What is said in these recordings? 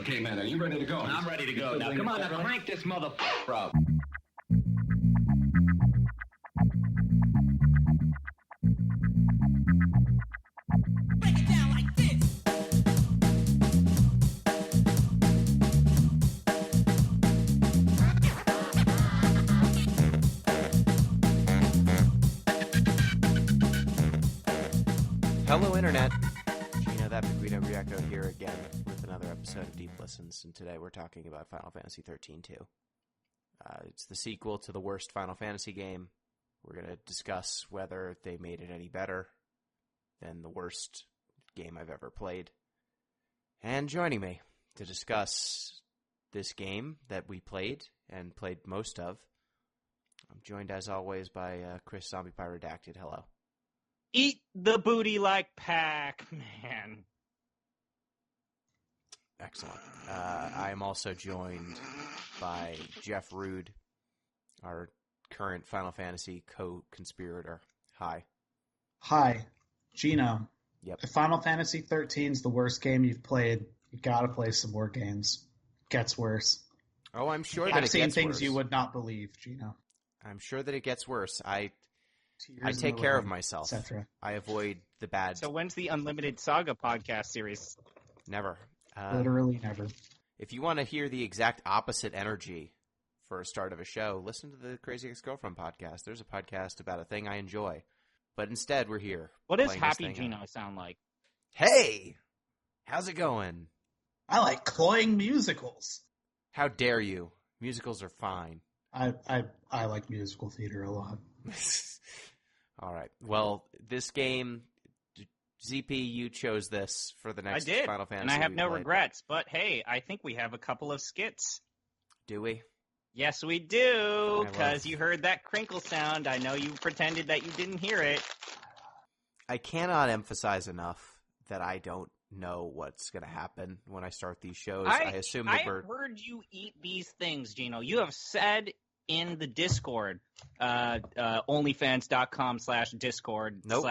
Okay, man, are you ready to go? I'm ready to go. Now, come on, now crank this motherfucker up. Break it down like this. Hello, Internet. Gino, that Guido Riecko here again with another episode of Deep Listens, and today we're talking about Final Fantasy XIII-2. It's the sequel to the worst Final Fantasy game. We're going to discuss whether they made it any better than the worst game I've ever played. And joining me to discuss this game that we played and played most of, I'm joined as always by Chris ZombiePie Redacted. Hello. Eat the booty like Pac-Man. Excellent. I am also joined by Jeff Rud, our current Final Fantasy co-conspirator. Hi. Hi, Gino. Yep. If Final Fantasy XIII is the worst game you've played, you gotta play some more games. It gets worse. Oh, I'm sure that I've it seen gets things worse. you would not believe, Gino. I'm sure that it gets worse. I Tears take in the care of rain, myself. etc. I avoid the bad. So when's the Unlimited Saga podcast series? Never. Literally never. If you want to hear the exact opposite energy for a start of a show, listen to the Crazy Ex-Girlfriend podcast. There's a podcast about a thing I enjoy. But instead, we're here. What does playing this Happy thing Gino out. sound like? Hey! How's it going? I like cloying musicals. How dare you? Musicals are fine. I like musical theater a lot. All right. Well, this game, ZP, you chose this for the I next did, Final Fantasy. and I have we no played. regrets. But hey, I think we have a couple of skits. Do we? Yes, we do, I because love- you heard that crinkle sound. I know you pretended that you didn't hear it. I cannot emphasize enough that I don't know what's going to happen when I start these shows. I assume that I heard you eat these things, Gino. You have said in the Discord, onlyfans.com/discord/ Nope.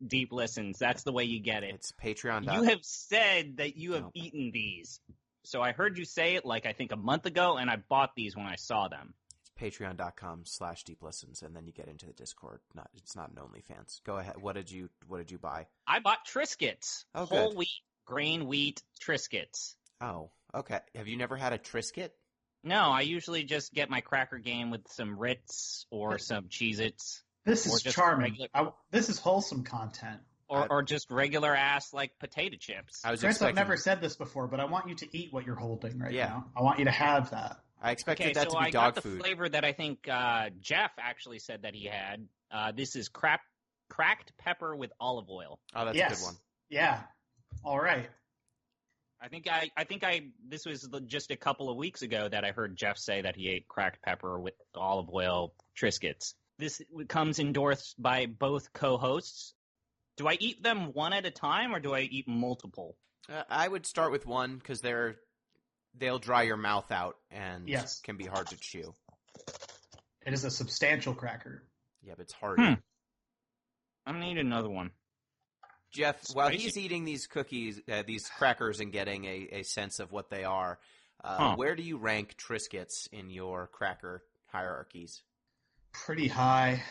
deep listens. That's the way you get it. It's Patreon. You have said that you have Nope. eaten these. So I heard you say it like I think a month ago, and I bought these when I saw them. It's patreon.com/deeplistens, and then you get into the Discord. It's not an OnlyFans. Go ahead. What did you buy? I bought Triscuits. Oh, Whole good. wheat, grain wheat Triscuits. Oh, okay. Have you never had a Triscuit? No, I usually just get my cracker game with some Ritz or some Cheez-Its. This Or is just charming. regular- This is wholesome content. Or just regular ass like potato chips. I was Chris, expecting. I've never said this before, but I want you to eat what you're holding right Yeah. now. I want you to have that. I expected Okay, that so to be I dog got the food. flavor that I think Jeff actually said that he had. This is cracked pepper with olive oil. Oh, that's yes. a good one. Yeah. All right. This was just a couple of weeks ago that I heard Jeff say that he ate cracked pepper with olive oil Triscuits. This comes endorsed by both co-hosts. Do I eat them one at a time or do I eat multiple? I would start with one because they'll dry your mouth out and Yes. can be hard to chew. It is a substantial cracker. Yeah, but it's hard. I'm gonna eat another one. Jeff, while Spicy. he's eating these cookies, these crackers, and getting a sense of what they are, where do you rank Triscuits in your cracker hierarchies? Pretty high.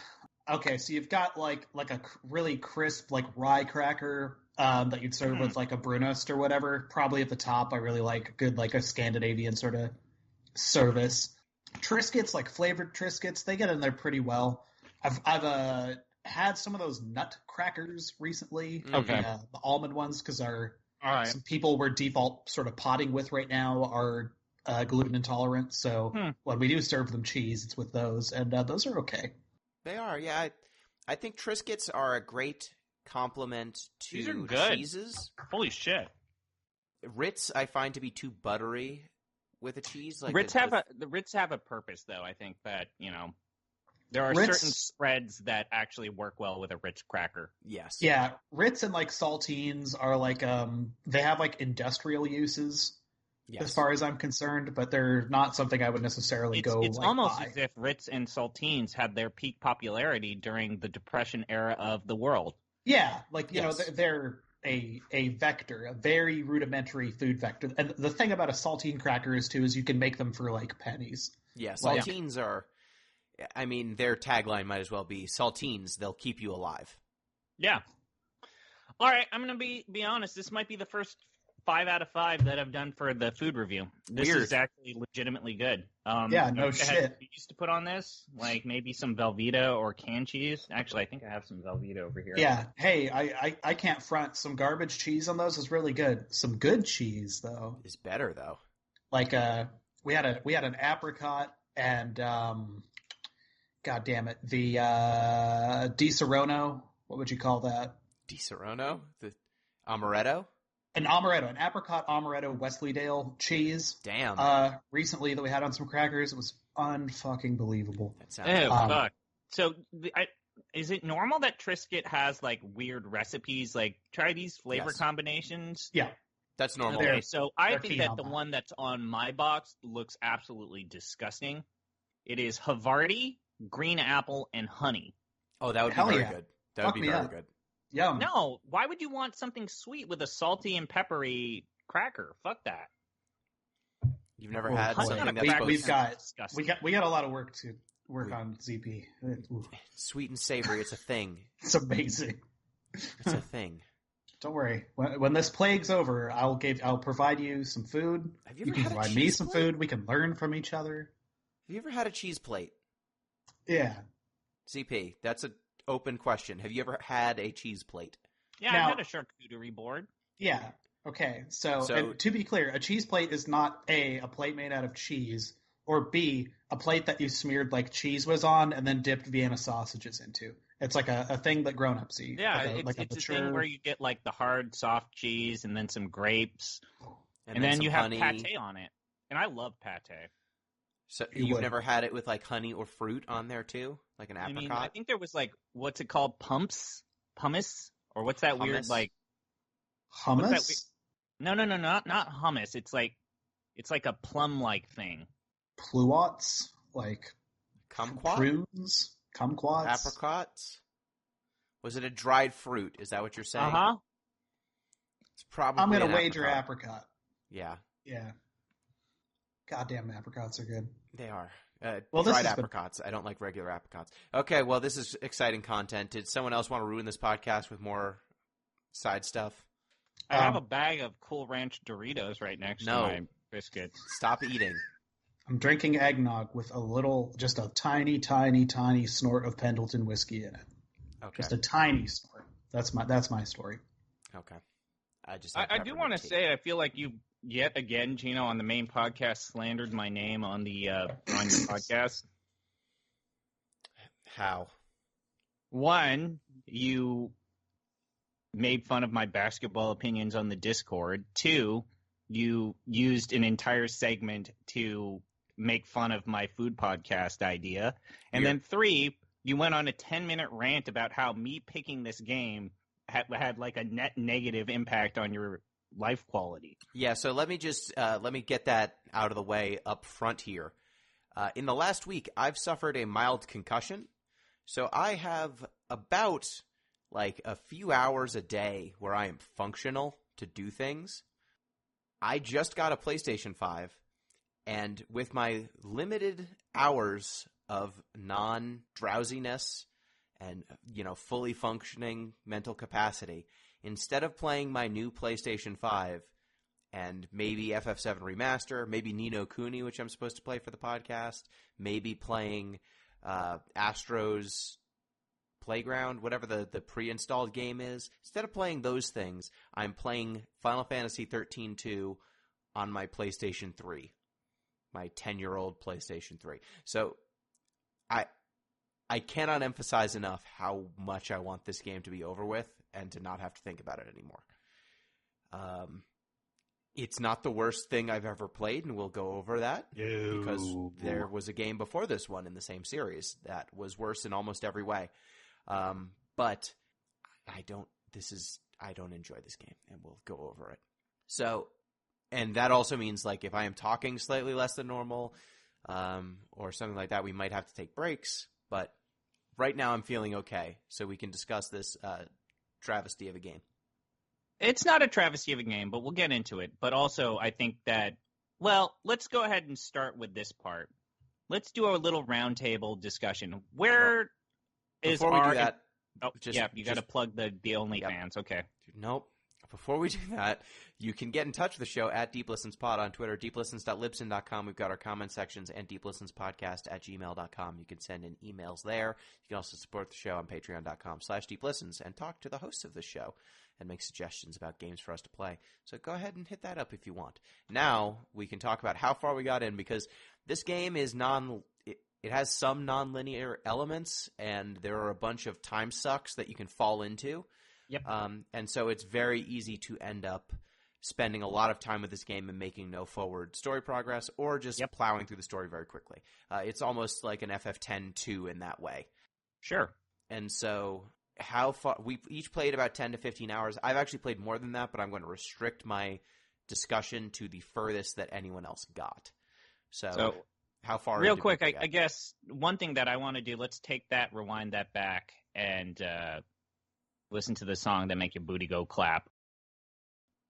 Okay, so you've got like a really crisp like rye cracker that you'd serve with like a Brunust or whatever. Probably at the top. I really like good like a Scandinavian sort of service. Triscuits, like flavored Triscuits, they get in there pretty well. I've had some of those nut crackers recently. Okay. The almond ones, because All right. some people we're default sort of potting with right now are gluten intolerant. So when we do serve them cheese, it's with those, and those are okay. They are, yeah. I think Triscuits are a great complement to These are good. cheeses. Holy shit. Ritz I find to be too buttery with a cheese. Like The Ritz have a purpose, though. I think that, there are Ritz- certain spreads that actually work well with a Ritz cracker. Yes. Yeah, Ritz and like saltines are like they have like industrial uses Yes. as far as I'm concerned, but they're not something I would necessarily It's go. like, almost buy. as if Ritz and saltines had their peak popularity during the Depression era of the world. Yeah, like you Yes. know they're a vector, a very rudimentary food vector. And the thing about a saltine cracker is too is you can make them for like pennies. Yeah, saltines are. I mean, their tagline might as well be "Saltines, they'll keep you alive." Yeah. All right, I'm gonna be honest. This might be the first 5 out of 5 that I've done for the food review. This Weird. is actually legitimately good. Yeah, no shit. Cheese to put on this, like maybe some Velveeta or canned cheese. Actually, I think I have some Velveeta over here. Yeah. Hey, I can't front. Some garbage cheese on those is really good. Some good cheese though Is better though. Like we had an apricot and God damn it, the Di Serono. What would you call that? Di Serono, the amaretto. An amaretto, an apricot amaretto Wesleydale cheese. Damn. Recently that we had on some crackers, it was unfucking believable. That sounds. Oh, Um, fuck. So, is it normal that Triscuit has like weird recipes? Like, try these flavor Yes. combinations. Yeah, That's normal. Okay, so I they're think keen that on the that. one that's on my box looks absolutely disgusting. It is Havarti, green apple, and honey. Oh, that would be Hell very yeah. good. That Fuck would be me very up. good. yum. No, why would you want something sweet with a salty and peppery cracker? Fuck that. You've never Oh, had honey something on a that's cracker both we've got- disgusting. We got a lot of work to work on ZP. Ooh, sweet and savory. It's a thing. it's amazing. It's a thing. Don't worry. When this plague's over, I'll provide you some food. Have you You ever can had a provide me cheese some plate? food. We can learn from each other. Have you ever had a cheese plate? Yeah. CP, that's an open question. Have you ever had a cheese plate? Yeah, Now- I had a charcuterie board. Yeah. Okay. So So- and to be clear, a cheese plate is not a plate made out of cheese, or B, a plate that you smeared like cheese was on and then dipped Vienna sausages into. It's like a thing that grown-ups eat. Yeah, like it's a thing where you get like the hard, soft cheese and then some grapes, and then some you have honey. pate on it. And I love pate. So You you've would. never had it with like honey or fruit on there too, like an I apricot. mean, I think there was like, what's it called? Pumice? Or what's that weird Hummus? like? hummus. What's that No, not hummus. It's like a plum-like thing. Pluots, like Kumquat, prunes, kumquats. apricots. Was it a dried fruit? Is that what you're saying? Uh-huh. It's probably. I'm gonna an wager apricot. apricot. Yeah, Yeah. Goddamn apricots are good. they are. Well, this dried has been- apricots. I don't like regular apricots. Okay, well, this is exciting content. Did someone else want to ruin this podcast with more side stuff? I have Um, a bag of Cool Ranch Doritos right next No. to my biscuits. Stop eating. I'm drinking eggnog with just a tiny, tiny, tiny snort of Pendleton whiskey in it. Okay. Just a tiny snort. That's my story. Okay. I just. I do want to say, I feel like you yet again, Gino, on the main podcast, slandered my name on the on your podcast. How? One, you made fun of my basketball opinions on the Discord. Two, you used an entire segment to make fun of my food podcast idea. And then three, you went on a 10-minute rant about how me picking this game had like a net negative impact on your life quality. Yeah, so let me just let me get that out of the way up front here. In the last week, I've suffered a mild concussion, so I have about like a few hours a day where I am functional to do things. I just got a PlayStation 5, and with my limited hours of non-drowsiness and, fully functioning mental capacity, instead of playing my new PlayStation 5 and maybe FF7 Remaster, maybe Ni no Kuni, which I'm supposed to play for the podcast, maybe playing Astro's Playground, whatever the pre-installed game is, instead of playing those things, I'm playing Final Fantasy XIII-2 on my PlayStation 3, my 10-year-old PlayStation 3. So I cannot emphasize enough how much I want this game to be over with and to not have to think about it anymore. It's not the worst thing I've ever played, and we'll go over that because there was a game before this one in the same series that was worse in almost every way. But I don't enjoy this game, and we'll go over it. So, and that also means like if I am talking slightly less than normal, or something like that, we might have to take breaks. But right now I'm feeling okay, so we can discuss this travesty of a game. It's not a travesty of a game, but we'll get into it. But also, I think that, well, let's go ahead and start with this part. Let's do a little roundtable discussion. Where is Before we do that, Oh, yeah, you got to plug the OnlyFans. Okay. Nope. Before we do that, you can get in touch with the show at Deep Listens Pod on Twitter, deeplistens.libsyn.com. We've got our comment sections, and deeplistenspodcast@gmail.com. You can send in emails there. You can also support the show on patreon.com/deeplistens and talk to the hosts of the show and make suggestions about games for us to play. So go ahead and hit that up if you want. Now we can talk about how far we got in, because this game is it has some non-linear elements, and there are a bunch of time sucks that you can fall into. Yep. And so it's very easy to end up spending a lot of time with this game and making no forward story progress, or just plowing through the story very quickly. It's almost like an FF XIII-2 in that way. Sure. And so how far – we've each played about 10 to 15 hours. I've actually played more than that, but I'm going to restrict my discussion to the furthest that anyone else got. So how far? Real quick, I guess one thing that I want to do, let's take that, rewind that back, and listen to the song that make your booty go clap.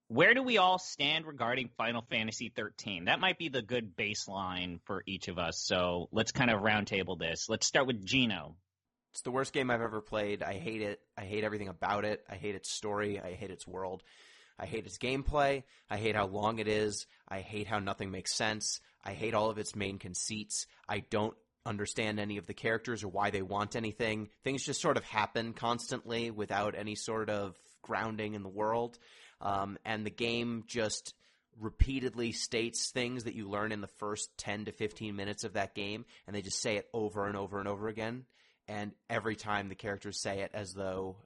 Where do we all stand regarding Final Fantasy XIII? That might be the good baseline for each of us, so let's kind of roundtable this. Let's start with Gino. It's the worst game I've ever played. I hate it. I hate everything about it. I hate its story. I hate its world. I hate its gameplay. I hate how long it is. I hate how nothing makes sense. I hate all of its main conceits. I don't understand any of the characters or why they want anything. Things just sort of happen constantly without any sort of grounding in the world. And the game just repeatedly states things that you learn in the first 10 to 15 minutes of that game, and they just say it over and over and over again. And every time the characters say it as though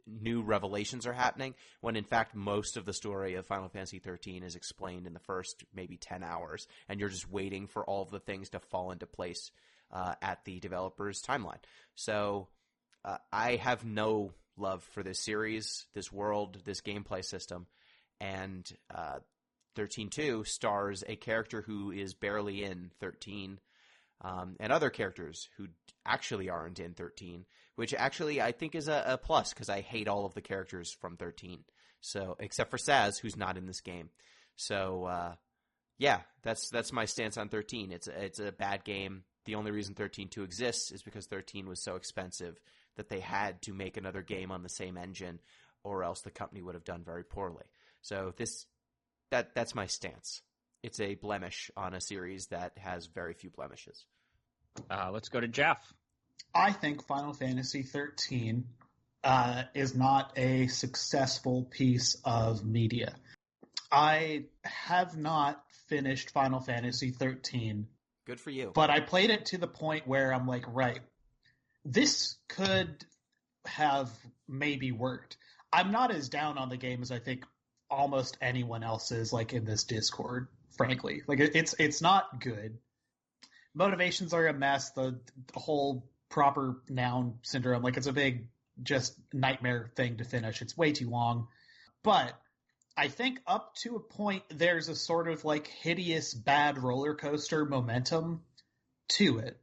new revelations are happening, when in fact most of the story of Final Fantasy XIII is explained in the first maybe 10 hours, and you're just waiting for all of the things to fall into place at the developer's timeline. So I have no love for this series, this world, this gameplay system, and XIII-2 stars a character who is barely in 13, and other characters who actually aren't in 13, which actually I think is a plus, because I hate all of the characters from 13. So except for Saz, who's not in this game. So yeah, that's my stance on 13. It's a bad game. The only reason XIII-2 exists is because 13 was so expensive that they had to make another game on the same engine, or else the company would have done very poorly. So that's my stance. It's a blemish on a series that has very few blemishes. Let's go to Jeff. I think Final Fantasy XIII is not a successful piece of media. I have not finished Final Fantasy XIII. Good for you. But I played it to the point where I'm like, right, this could have maybe worked. I'm not as down on the game as I think almost anyone else is, like, in this Discord, frankly. Like, it's not good. Motivations are a mess. The whole proper noun syndrome, like, it's a big just nightmare thing to finish. It's way too long. But I think up to a point there's a sort of, like, hideous bad roller coaster momentum to it.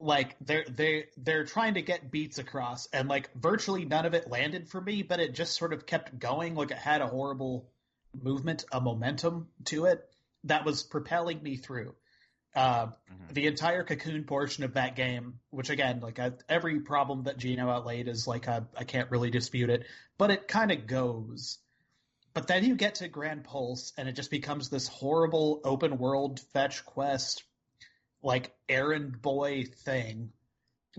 Like, they're trying to get beats across, and, like, virtually none of it landed for me, but it just sort of kept going. Like, it had a horrible movement, a momentum to it that was propelling me through. The entire Cocoon portion of that game, which, again, like, every problem that Gino outlaid is, like, I can't really dispute it, but it kind of goes. But then you get to Grand Pulse, and it just becomes this horrible open world fetch quest, like, errand boy thing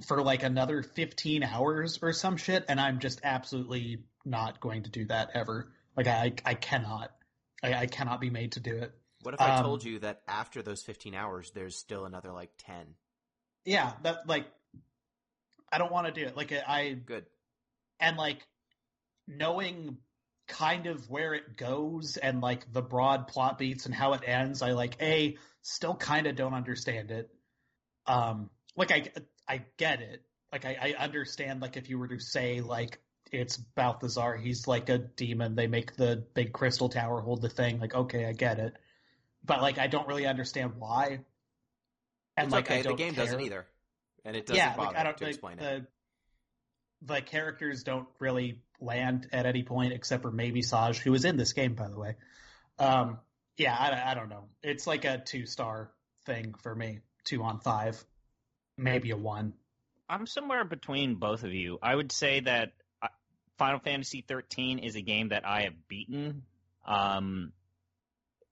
for, like, another 15 hours or some shit, and I'm just absolutely not going to do that ever. Like, I cannot. I cannot be made to do it. What if I told you that after those 15 hours, there's still another, like, 10? Yeah, that, like, I don't want to do it. Like, Good. And, like, knowing kind of where it goes and, like, the broad plot beats and how it ends, I, like, still kind of don't understand it. Like, I get it. Like, I understand, like, if you were to say, like, it's Balthazar, he's, like, a demon, they make the big crystal tower hold the thing, like, okay, I get it. But, like, I don't really understand why. And, it's like, okay, I don't the game care. doesn't either. And it doesn't bother like, I don't, to like, explain it. The characters don't really land at any point, except for maybe Saj, who is in this game, by the way. Yeah, I don't know. It's like a 2-star thing for me. 2 on 5, maybe a 1. I'm somewhere between both of you. I would say that Final Fantasy XIII is a game that I have beaten. And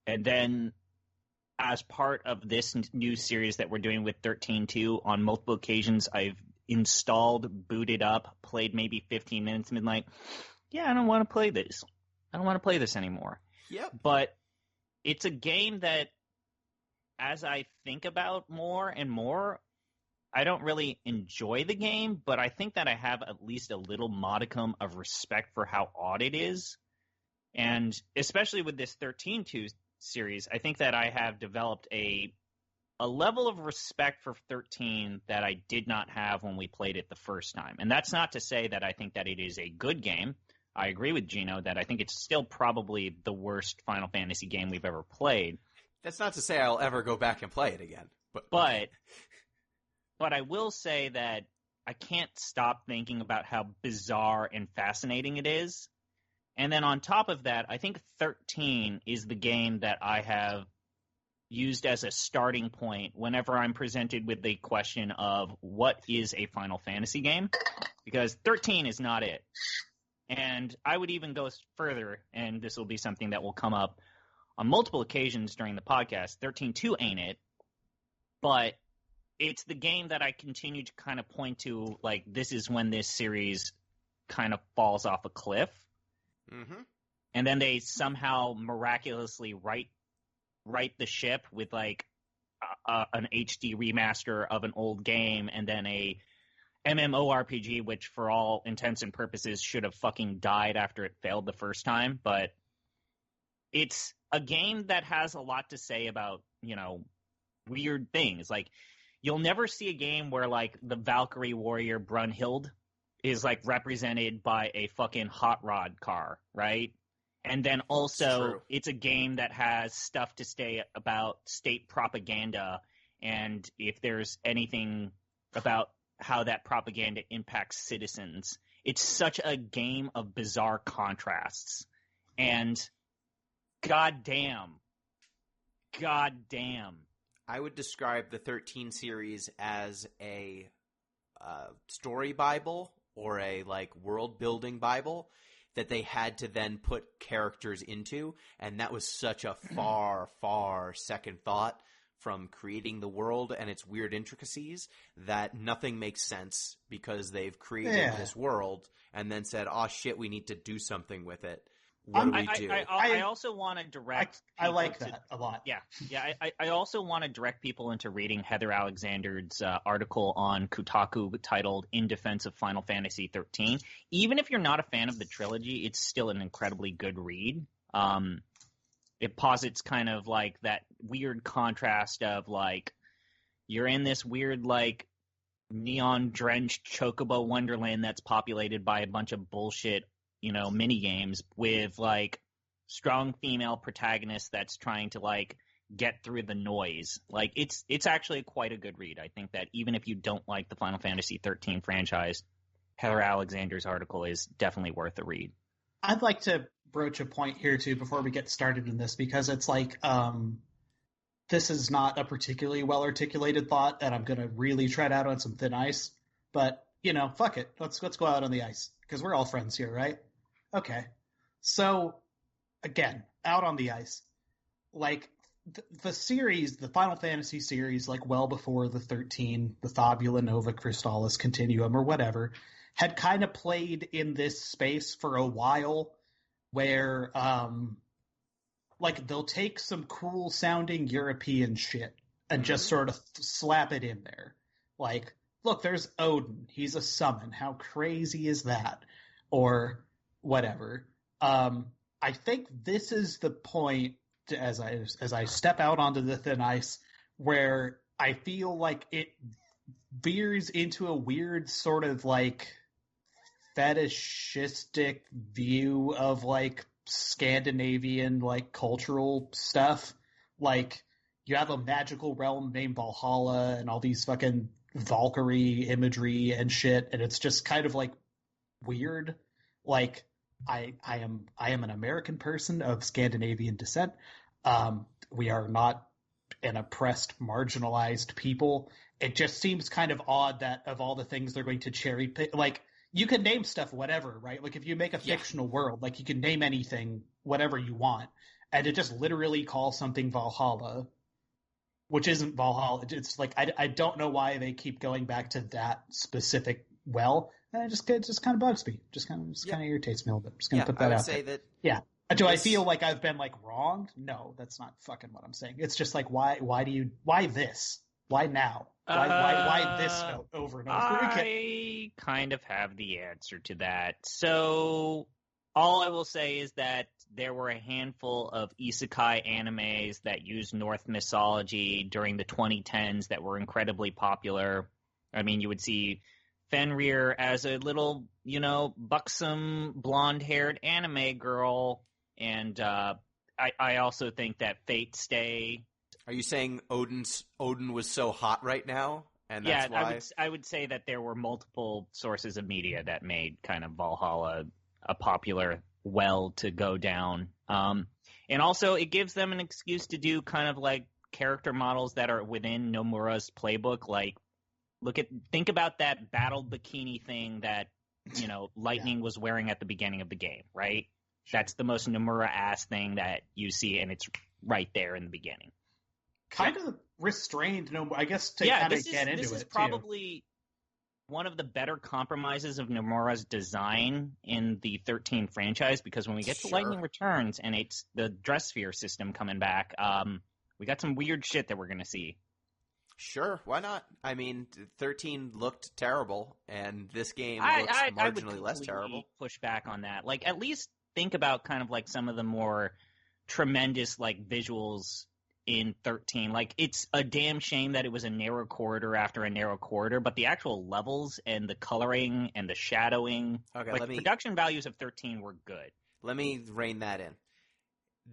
then as part of this new series that we're doing with 13-2, on multiple occasions I've installed, booted up, played maybe 15 minutes, and been like, yeah, I don't want to play this. I don't want to play this anymore. Yep. But it's a game that, as I think about more and more, I don't really enjoy the game, but I think that I have at least a little modicum of respect for how odd it is. And especially with this 13-2 series, I think that I have developed a level of respect for 13 that I did not have when we played it the first time. And that's not to say that I think that it is a good game. I agree with Gino that I think it's still probably the worst Final Fantasy game we've ever played. That's not to say I'll ever go back and play it again. But I will say that I can't stop thinking about how bizarre and fascinating it is. And then on top of that, I think 13 is the game that I have used as a starting point whenever I'm presented with the question of what is a Final Fantasy game? Because 13 is not it. And I would even go further, and this will be something that will come up on multiple occasions during the podcast. 13-2 ain't it, but it's the game that I continue to kind of point to, like, this is when this series kind of falls off a cliff. Mm-hmm. And then they somehow miraculously right the ship with, like, an HD remaster of an old game, and then a MMORPG, which for all intents and purposes should have fucking died after it failed the first time. But it's a game that has a lot to say about, you know, weird things. Like, you'll never see a game where, like, the Valkyrie warrior Brunhild is, like, represented by a fucking hot rod car, right? And then also, it's a game that has stuff to say about state propaganda, and if there's anything about how that propaganda impacts citizens. It's such a game of bizarre contrasts. And goddamn. I would describe the 13 series as a story Bible or a, like, world-building Bible that they had to then put characters into, and that was such a far, far second thought from creating the world and its weird intricacies that nothing makes sense because they've created this world and then said, oh shit, we need to do something with it. What do we do? I also want to direct... I like that a lot. Yeah. I also want to direct people into reading Heather Alexander's article on Kotaku titled In Defense of Final Fantasy XIII. Even if you're not a fan of the trilogy, it's still an incredibly good read. It posits kind of like that weird contrast of, like, you're in this weird, like, neon-drenched chocobo wonderland that's populated by a bunch of bullshit, you know, mini-games with, like, strong female protagonists that's trying to, like, get through the noise. Like, it's actually quite a good read. I think that even if you don't like the Final Fantasy XIII franchise, Heather Alexander's article is definitely worth a read. I'd like to broach a point here too before we get started in this, because it's like this is not a particularly well articulated thought, and I'm gonna really tread out on some thin ice. But, you know, fuck it, let's go out on the ice because we're all friends here, right? Okay, so again, out on the ice, like the series, the Final Fantasy series, like well before the 13, the Fabula Nova Crystallis Continuum or whatever, had kind of played in this space for a while, where like they'll take some cool sounding European shit and just sort of slap it in there. Like, look, there's Odin. He's a summon. How crazy is that? Or whatever. I think this is the point, as I step out onto the thin ice, where I feel like it veers into a weird sort of like fetishistic view of like Scandinavian like cultural stuff. Like, you have a magical realm named Valhalla and all these fucking Valkyrie imagery and shit, and it's just kind of like weird. Like, I am an American person of Scandinavian descent. We are not an oppressed, marginalized people. It just seems kind of odd that of all the things they're going to cherry pick, like you can name stuff whatever, right? Like if you make a fictional world, like you can name anything whatever you want, and to just literally call something Valhalla, which isn't Valhalla. It's like I don't know why they keep going back to that specific well. And it just kind of bugs me. Just kind of irritates me a little bit. Just gonna put that I would out say there. that. Yeah. Do I feel like I've been like wronged? No, that's not fucking what I'm saying. It's just like why this? Why now? Why this note over and over again? I kind of have the answer to that. So all I will say is that there were a handful of isekai animes that used Norse mythology during the 2010s that were incredibly popular. I mean, you would see Fenrir as a little, buxom, blonde-haired anime girl. And I also think that Fate Stay. Are you saying Odin was so hot right now? And that's why? I would say that there were multiple sources of media that made kind of Valhalla a popular well to go down. And also it gives them an excuse to do kind of like character models that are within Nomura's playbook. Like, think about that battle bikini thing that, Lightning was wearing at the beginning of the game, right? That's the most Nomura-ass thing that you see, and it's right there in the beginning. Kind of restrained, I guess, to kind of get into it. This is probably one of the better compromises of Nomura's design in the 13 franchise, because when we get to Lightning Returns and it's the dress sphere system coming back, we got some weird shit that we're going to see. Sure, why not? I mean, 13 looked terrible, and this game looks marginally less terrible. Push back on that. Like, at least think about kind of like some of the more tremendous like visuals in 13. Like, it's a damn shame that it was a narrow corridor after a narrow corridor, but the actual levels and the coloring and the shadowing, production values of 13 were good. Let me rein that in.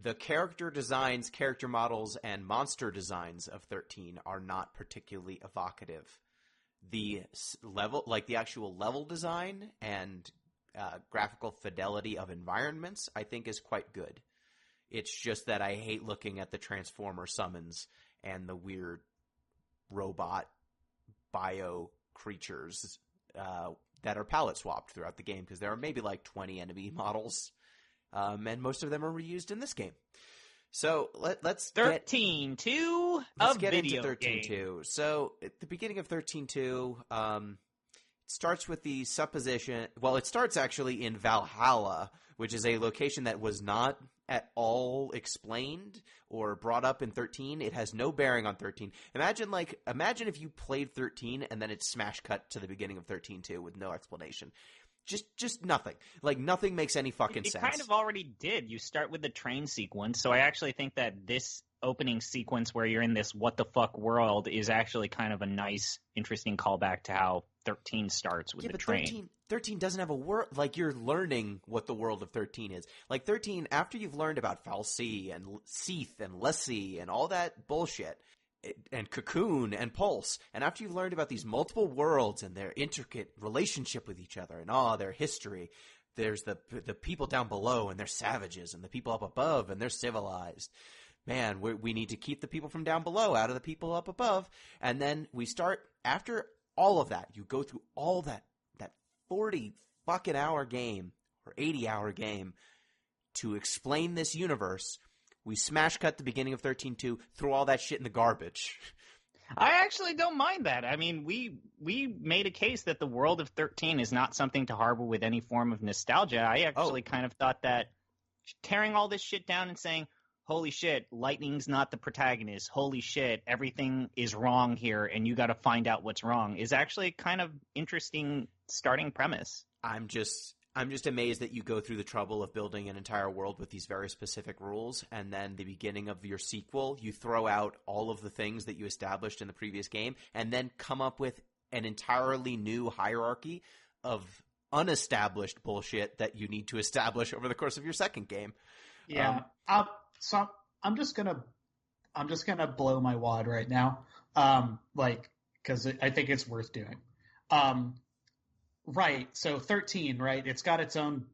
The character designs, character models, and monster designs of 13 are not particularly evocative. The level, like the actual level design and graphical fidelity of environments, I think is quite good. It's just that I hate looking at the Transformer summons and the weird robot bio creatures that are palette swapped throughout the game, because there are maybe like 20 enemy models. And most of them are reused in this game. So let's 13-2 get video into 13-2. So at the beginning of 13-2, it starts with the supposition. Well, it starts actually in Valhalla, which is a location that was not at all explained or brought up in 13. It has no bearing on 13. Imagine if you played 13 and then it smash cut to the beginning of 13-2 with no explanation. Just nothing. Like, nothing makes any fucking sense. It kind of already did. You start with the train sequence, so I actually think that this opening sequence where you're in this what-the-fuck world is actually kind of a nice, interesting callback to how 13 starts with the train. 13 doesn't have a world. Like, you're learning what the world of 13 is. Like, 13, after you've learned about Fal'Cie and Seath and Lessie and all that bullshit, and Cocoon and Pulse, and after you've learned about these multiple worlds and their intricate relationship with each other and their history, there's the people down below and they're savages, and the people up above and they're civilized. Man, we need to keep the people from down below out of the people up above. And then we start, after all of that, you go through all that 40 fucking hour game or 80 hour game to explain this universe. We smash cut the beginning of 13-2, throw all that shit in the garbage. I actually don't mind that. I mean, we made a case that the world of 13 is not something to harbor with any form of nostalgia. I actually kind of thought that tearing all this shit down and saying, holy shit, Lightning's not the protagonist, holy shit, everything is wrong here and you got to find out what's wrong, is actually kind of interesting starting premise. I'm just amazed that you go through the trouble of building an entire world with these very specific rules, and then the beginning of your sequel, you throw out all of the things that you established in the previous game, and then come up with an entirely new hierarchy of unestablished bullshit that you need to establish over the course of your second game. Yeah. So I'm just gonna blow my wad right now, because I think it's worth doing. Right. So 13, right? It's got its own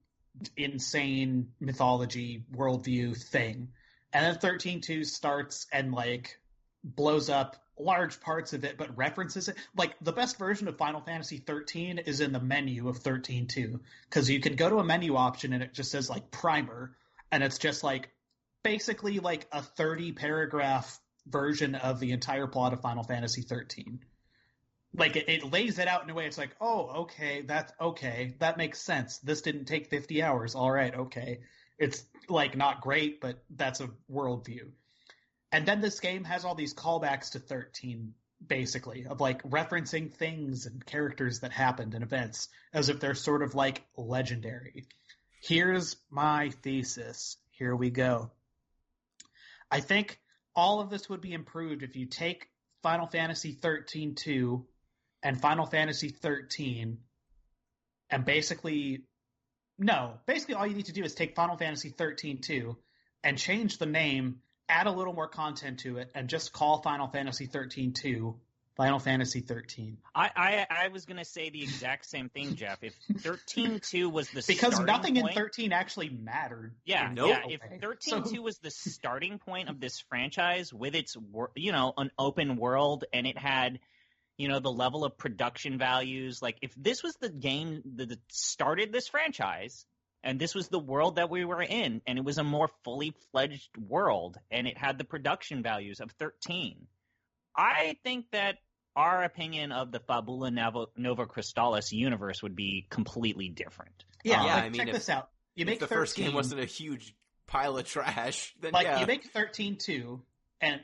insane mythology worldview thing. And then 13-2 starts and like blows up large parts of it, but references it. Like the best version of Final Fantasy 13 is in the menu of 13-2, because you can go to a menu option and it just says like primer, and it's just like basically like a 30-paragraph version of the entire plot of Final Fantasy 13. Like it lays it out in a way. It's like, oh, okay, that makes sense. This didn't take 50 hours. All right, okay. It's like not great, but that's a worldview. And then this game has all these callbacks to 13, basically, of like referencing things and characters that happened and events as if they're sort of like legendary. Here's my thesis. Here we go. I think all of this would be improved if you take Final Fantasy XIII-2 and Final Fantasy XIII and basically all you need to do is take Final Fantasy XIII-2 and change the name, add a little more content to it, and just call Final Fantasy XIII-2 Final Fantasy XIII. I was going to say the exact same thing, Jeff. If 13-2 was the because nothing point, in 13 actually mattered. Yeah, Nope. yeah. If 13-2 was the starting point of this franchise with its, an open world, and it had, the level of production values, like if this was the game that started this franchise, and this was the world that we were in, and it was a more fully fledged world, and it had the production values of 13, I think that our opinion of the Fabula Nova Crystallis universe would be completely different. Yeah, I mean, check this out. You make the 13, first game wasn't a huge pile of trash, then you make 13-2, and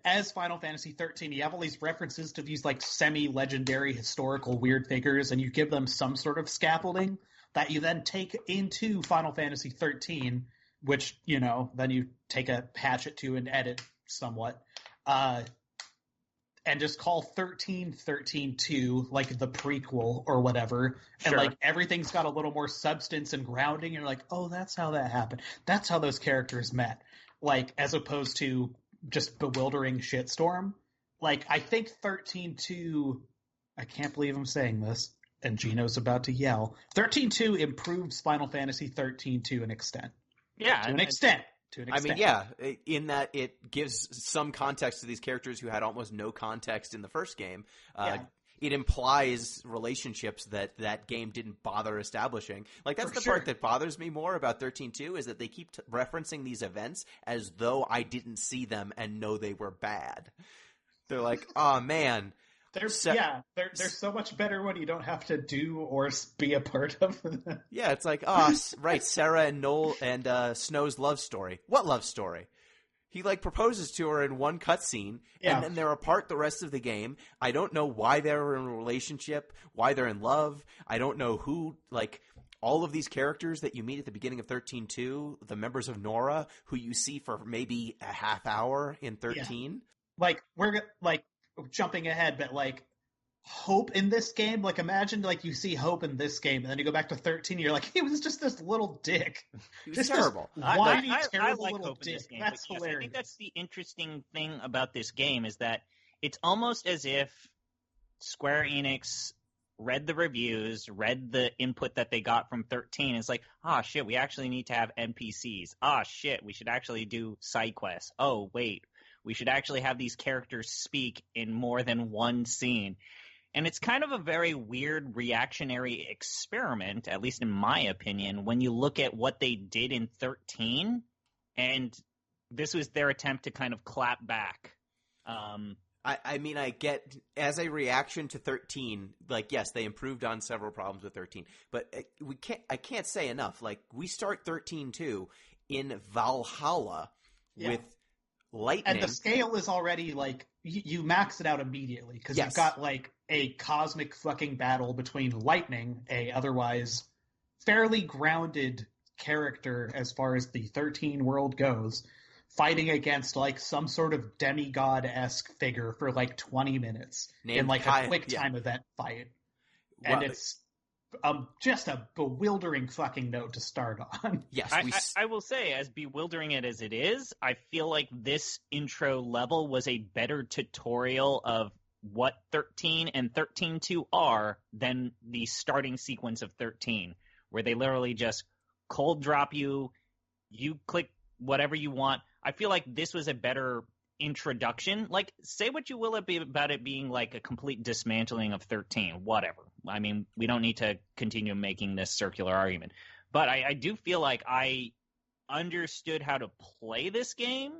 as Final Fantasy 13, you have all these references to these like semi-legendary historical weird figures, and you give them some sort of scaffolding that you then take into Final Fantasy 13, which, then you take a hatchet to and edit somewhat. And just call 13-2 like the prequel or whatever. Sure. And like everything's got a little more substance and grounding. And you're like, oh, that's how that happened. That's how those characters met. Like, as opposed to just bewildering shitstorm. Like, I think 13-2, I can't believe I'm saying this, and Gino's about to yell. 13-2 improves Final Fantasy 13 to an extent. Yeah. To an extent. I mean, yeah, in that it gives some context to these characters who had almost no context in the first game. It implies relationships that game didn't bother establishing. Like, that's the part that bothers me more about 13-2 is that they keep referencing these events as though I didn't see them and know they were bad. They're like, oh, man. They're so much better when you don't have to do or be a part of them. Yeah, it's like, right, Sarah and Noel and Snow's love story. What love story? He, proposes to her in one cutscene, and then they're apart the rest of the game. I don't know why they're in a relationship, why they're in love. I don't know who, all of these characters that you meet at the beginning of 13-2, the members of Nora, who you see for maybe a half hour in 13. Yeah. We're, jumping ahead, but Hope in this game, imagine you see Hope in this game, and then you go back to 13, and you're like, he was just this little dick. He was terrible. Whiny, I terrible like little Hope in dick. this game. That's Yes, hilarious. I think that's the interesting thing about this game is that it's almost as if Square Enix read the reviews, read the input that they got from 13. It's like, shit, we actually need to have NPCs. Shit, we should actually do side quests. Oh, wait. We should actually have these characters speak in more than one scene. And it's kind of a very weird reactionary experiment, at least in my opinion, when you look at what they did in 13, and this was their attempt to kind of clap back. I mean, I get, as a reaction to 13, yes, they improved on several problems with 13, but I can't say enough. We start 13-2 in Valhalla with lightning. And the scale is already, you max it out immediately, because you've got, a cosmic fucking battle between Lightning, a otherwise fairly grounded character as far as the 13 world goes, fighting against, some sort of demigod-esque figure for, 20 minutes in, a quick time event fight. And it's just a bewildering fucking note to start on. Yes, I will say, as bewildering it as it is, I feel like this intro level was a better tutorial of what 13 and 13-2 are than the starting sequence of 13, where they literally just cold drop you. You click whatever you want. I feel like this was a better introduction. Like, say what you will about it being like a complete dismantling of 13, whatever. I mean, we don't need to continue making this circular argument. But I do feel like I understood how to play this game,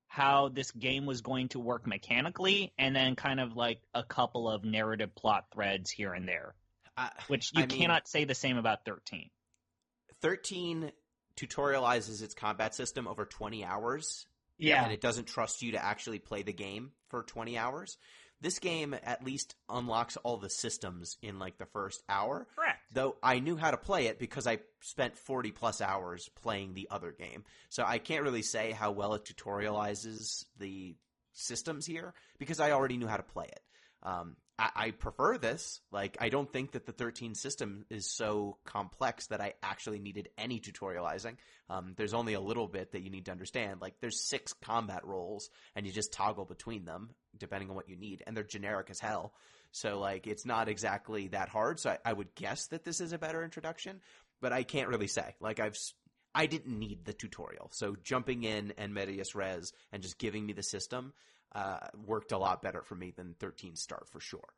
how this game was going to work mechanically, and then kind of like a couple of narrative plot threads here and there, which you cannot say the same about 13. 13 tutorializes its combat system over 20 hours. Yeah. And it doesn't trust you to actually play the game for 20 hours. This game at least unlocks all the systems in like the first hour. Correct. Though I knew how to play it because I spent 40 plus hours playing the other game. So I can't really say how well it tutorializes the systems here because I already knew how to play it. I prefer this. Like, I don't think that the 13 system is so complex that I actually needed any tutorializing. There's only a little bit that you need to understand. Like, there's 6 combat roles, and you just toggle between them depending on what you need, and they're generic as hell. So, like, it's not exactly that hard. So I would guess that this is a better introduction, but I can't really say. Like, I didn't need the tutorial. So jumping in and medias res and just giving me the system worked a lot better for me than 13 start for sure.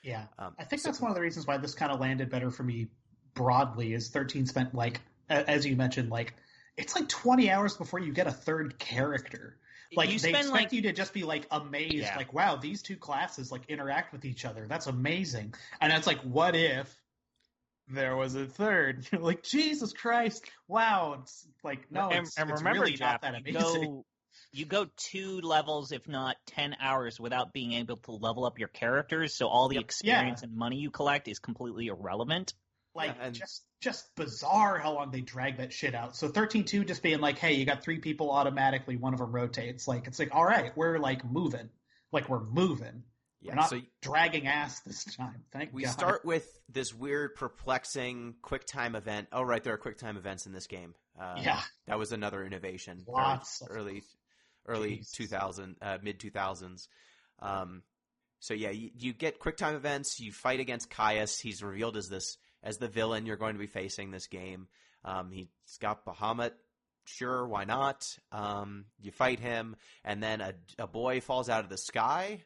Yeah. I think that's one of the reasons why this kind of landed better for me broadly is 13 spent, like, as you mentioned, like, it's like 20 hours before you get a third character. Like, they expect you to just be, like, amazed, like, wow, these two classes, like, interact with each other. That's amazing. And it's like, what if there was a third? You're like, Jesus Christ, wow. It's like, no, it's remember, really Jeff, not that amazing. You go 2 levels, if not 10 hours, without being able to level up your characters, so all the experience and money you collect is completely irrelevant. Like, just bizarre how long they drag that shit out. So 13-2 just being like, hey, you got 3 people automatically, one of them rotates. Like, it's like, all right, we're, like, moving. Like, we're moving. Yeah, we're not dragging ass this time. Thank God. We start with this weird, perplexing QuickTime event. Oh, right, there are QuickTime events in this game. That was another innovation. Lots. Early 2000, mid 2000s. So yeah, you get QuickTime events. You fight against Caius. He's revealed as the villain you're going to be facing this game. He's got Bahamut. Sure, why not? You fight him, and then a boy falls out of the sky,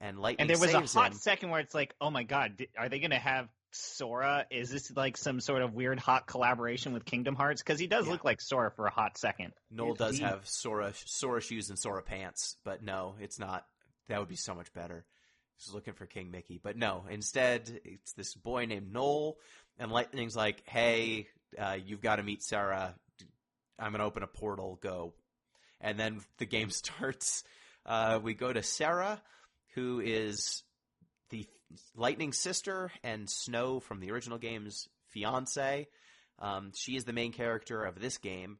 and lightning saves him. And there was a hot second where it's like, oh my God, are they going to have Sora? Is this like some sort of weird hot collaboration with Kingdom Hearts? Because he does look like Sora for a hot second. Noel does have Sora shoes and Sora pants, but no, it's not. That would be so much better. He's looking for King Mickey, but no. Instead, it's this boy named Noel, and Lightning's like, "Hey, you've got to meet Sarah. I'm gonna open a portal. Go." And then the game starts. We go to Sarah, who is the Lightning's sister and Snow from the original game's fiance. She is the main character of this game.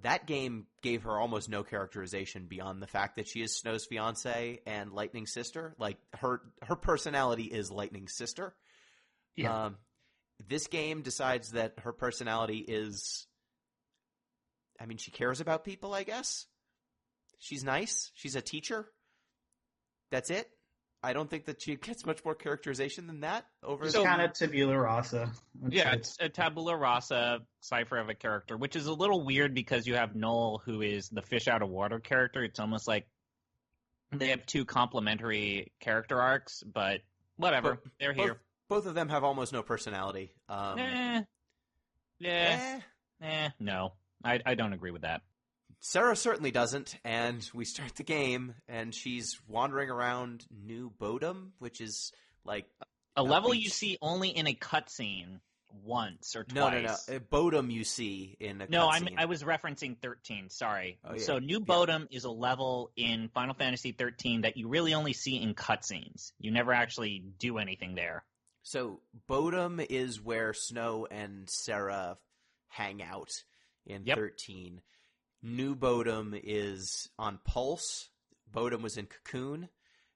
That game gave her almost no characterization beyond the fact that she is Snow's fiance and Lightning's sister. Like, her personality is Lightning's sister. Yeah. This game decides that her personality is, I mean, she cares about people, I guess. She's nice. She's a teacher. That's it. I don't think that she gets much more characterization than that. It's kind of tabula rasa. It's a tabula rasa cipher of a character, which is a little weird because you have Noel, who is the fish out of water character. It's almost like they have 2 complementary character arcs, but whatever. They're here. Both of them have almost no personality. No. I don't agree with that. Sarah certainly doesn't, and we start the game, and she's wandering around New Bodom, which is like a level you see only in a cutscene once or twice. No. Bodom you see in a cutscene. I was referencing 13. Sorry. Oh, yeah. So New Bodom is a level in Final Fantasy XIII that you really only see in cutscenes. You never actually do anything there. So Bodom is where Snow and Sarah hang out in 13. New Bodom is on Pulse. Bodom was in Cocoon.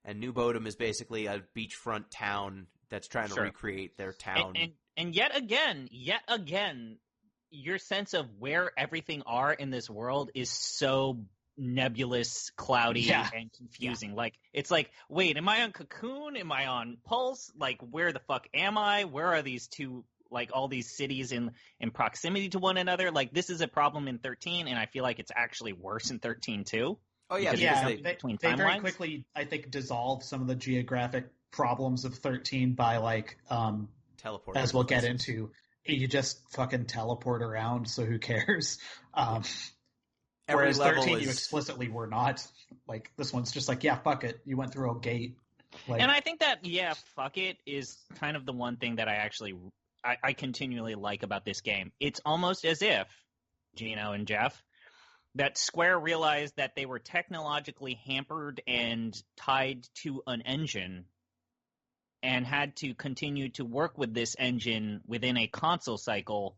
And New Bodom is basically a beachfront town that's trying to recreate their town. And yet again, your sense of where everything are in this world is so nebulous, cloudy, and confusing. Like, it's like, wait, am I on Cocoon? Am I on Pulse? Like, where the fuck am I? Where are these 2 like all these cities in proximity to one another. Like this is a problem in 13, and I feel like it's actually worse in 13 too. Oh yeah, They very quickly, I think, dissolve some of the geographic problems of 13 by like teleport. As we'll get into, you just fucking teleport around, so who cares? Whereas 13, you explicitly were not. Like this one's just like, yeah, fuck it, you went through a gate. Like, and I think that fuck it is kind of the one thing that I continually like about this game. It's almost as if Gino and Jeff, that Square realized that they were technologically hampered and tied to an engine and had to continue to work with this engine within a console cycle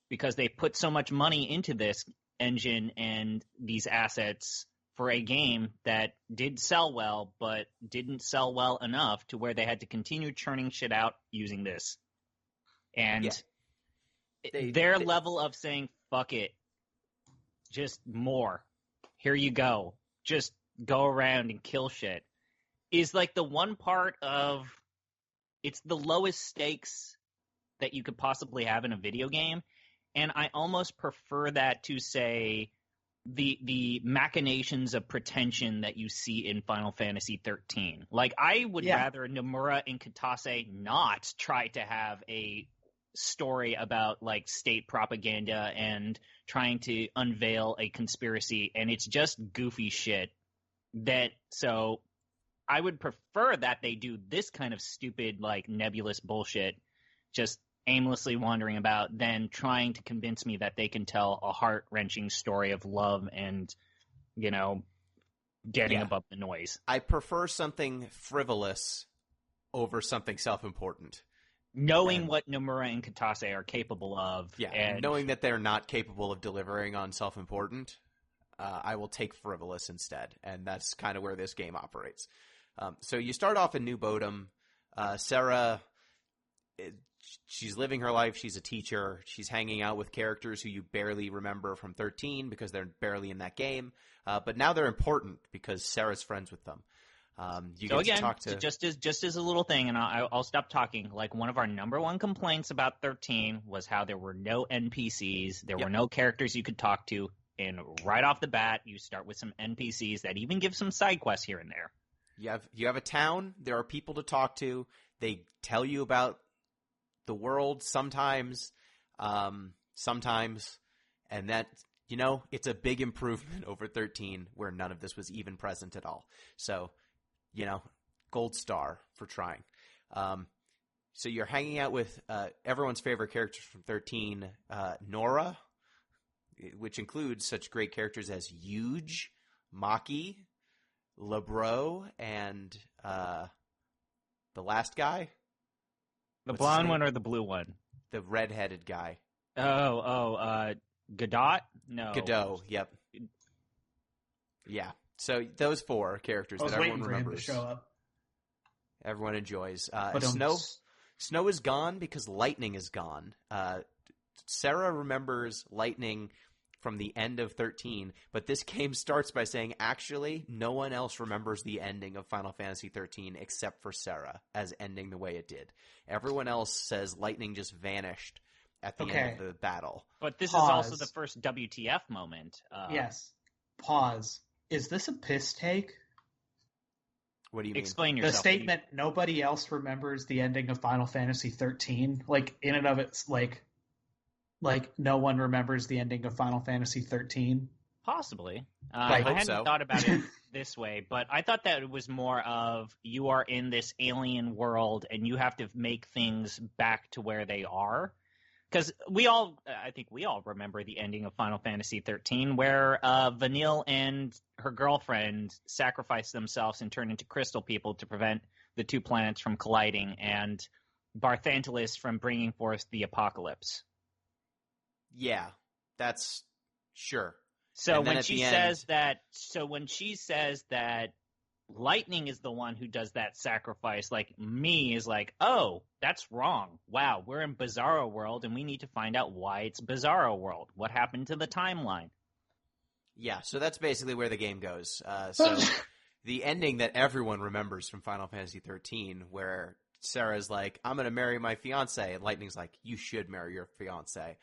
because they put so much money into this engine and these assets for a game that did sell well, but didn't sell well enough to where they had to continue churning shit out using this. And their level of saying, fuck it, just more. Here you go. Just go around and kill shit. Is like the one part of it's the lowest stakes that you could possibly have in a video game. And I almost prefer that to say the machinations of pretension that you see in Final Fantasy XIII. Like I would rather Nomura and Kitase not try to have a story about like state propaganda and trying to unveil a conspiracy, and it's just goofy shit. So I would prefer that they do this kind of stupid, like nebulous bullshit, just aimlessly wandering about, than trying to convince me that they can tell a heart-wrenching story of love and, getting above the noise. I prefer something frivolous over something self-important. Knowing what Nomura and Kitase are capable of. Yeah, and knowing that they're not capable of delivering on self-important, I will take frivolous instead. And that's kind of where this game operates. So you start off in New Bodom. Sarah, she's living her life. She's a teacher. She's hanging out with characters who you barely remember from 13 because they're barely in that game. But now they're important because Sarah's friends with them. Just as a little thing, and I'll stop talking. Like one of our number one complaints about 13 was how there were no NPCs, there were no characters you could talk to, and right off the bat, you start with some NPCs that even give some side quests here and there. You have a town. There are people to talk to. They tell you about the world sometimes, and that it's a big improvement over 13, where none of this was even present at all. So. Gold star for trying. So you're hanging out with everyone's favorite characters from 13, Nora, which includes such great characters as Huge, Maki, Lebro, and the last guy. The blonde one or the blue one? The red-headed guy. Godot? No. Godot, yep. Yeah. So those four characters that everyone remembers. To show up. Everyone enjoys. Snow is gone because lightning is gone. Sarah remembers lightning from the end of 13, but this game starts by saying, actually, no one else remembers the ending of Final Fantasy XIII except for Sarah as ending the way it did. Everyone else says lightning just vanished at the end of the battle. But this is also the first WTF moment. Yes. Pause. Is this a piss take? What do you mean? Explain yourself. The statement, nobody else remembers the ending of Final Fantasy XIII, like, in and of it's, like no one remembers the ending of Final Fantasy XIII? Possibly. I hadn't so. thought about it this way, but I thought that it was more of you are in this alien world and you have to make things back to where they are. Because I think we all remember the ending of Final Fantasy XIII, where Vanille and her girlfriend sacrificed themselves and turned into crystal people to prevent the two planets from colliding, and Barthantelis from bringing forth the apocalypse. Yeah, that's sure. So when she says that Lightning is the one who does that sacrifice, like, me is like, oh, that's wrong. Wow, we're in Bizarro World, and we need to find out why it's Bizarro World. What happened to the timeline? Yeah, so that's basically where the game goes. So the ending that everyone remembers from Final Fantasy XIII, where Sarah's like, I'm going to marry my fiance. And Lightning's like, you should marry your fiance.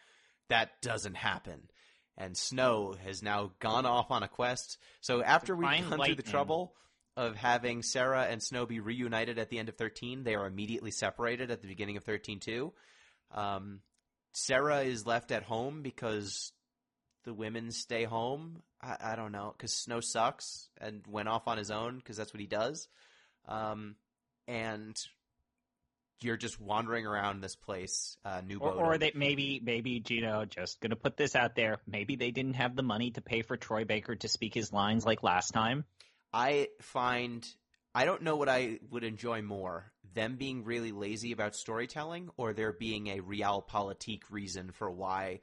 That doesn't happen. And Snow has now gone off on a quest. So after we've gone through the trouble of having Sarah and Snow be reunited at the end of 13, they are immediately separated at the beginning of 13-2. Sarah is left at home because the women stay home. I don't know, because Snow sucks and went off on his own because that's what he does. And you're just wandering around this place, New Bodom. Or they maybe Gino, just gonna put this out there. Maybe they didn't have the money to pay for Troy Baker to speak his lines like last time. I don't know what I would enjoy more, them being really lazy about storytelling or there being a realpolitik reason for why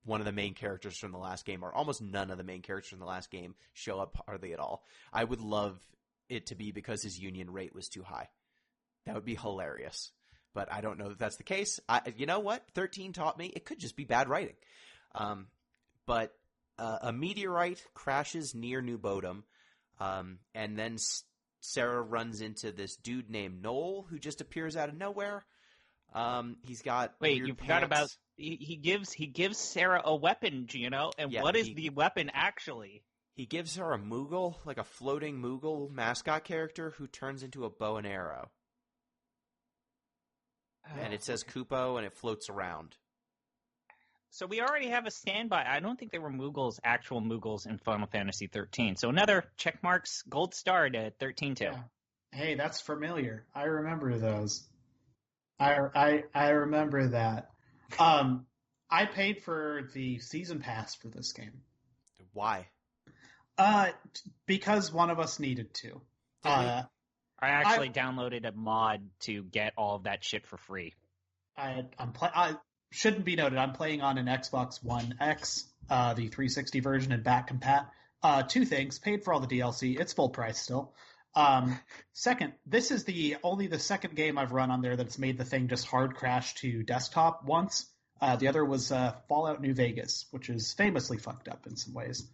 one of the main characters from the last game, or almost none of the main characters from the last game, show up hardly at all. I would love it to be because his union rate was too high. That would be hilarious. But I don't know that that's the case. You know what? 13 taught me it could just be bad writing. But a meteorite crashes near New Bodom. And then Sarah runs into this dude named Noel who just appears out of nowhere. He's got you forgot about he gives Sarah a weapon, Gino. And yeah, what is the weapon actually? He gives her a Moogle, like a floating Moogle mascot character who turns into a bow and arrow. And it says Kupo and it floats around. So we already have a standby. I don't think there were actual Moogles in Final Fantasy XIII. So another checkmarks gold star to 13-2. Yeah. Hey, that's familiar. I remember those. I remember that. I paid for the season pass for this game. Why? Because one of us needed to. I actually downloaded a mod to get all of that shit for free. I shouldn't be noted, I'm playing on an Xbox One X, the 360 version and back compat. Two things: paid for all the DLC. It's full price still. Second, this is only the second game I've run on there that's made the thing just hard crash to desktop once. The other was Fallout New Vegas, which is famously fucked up in some ways.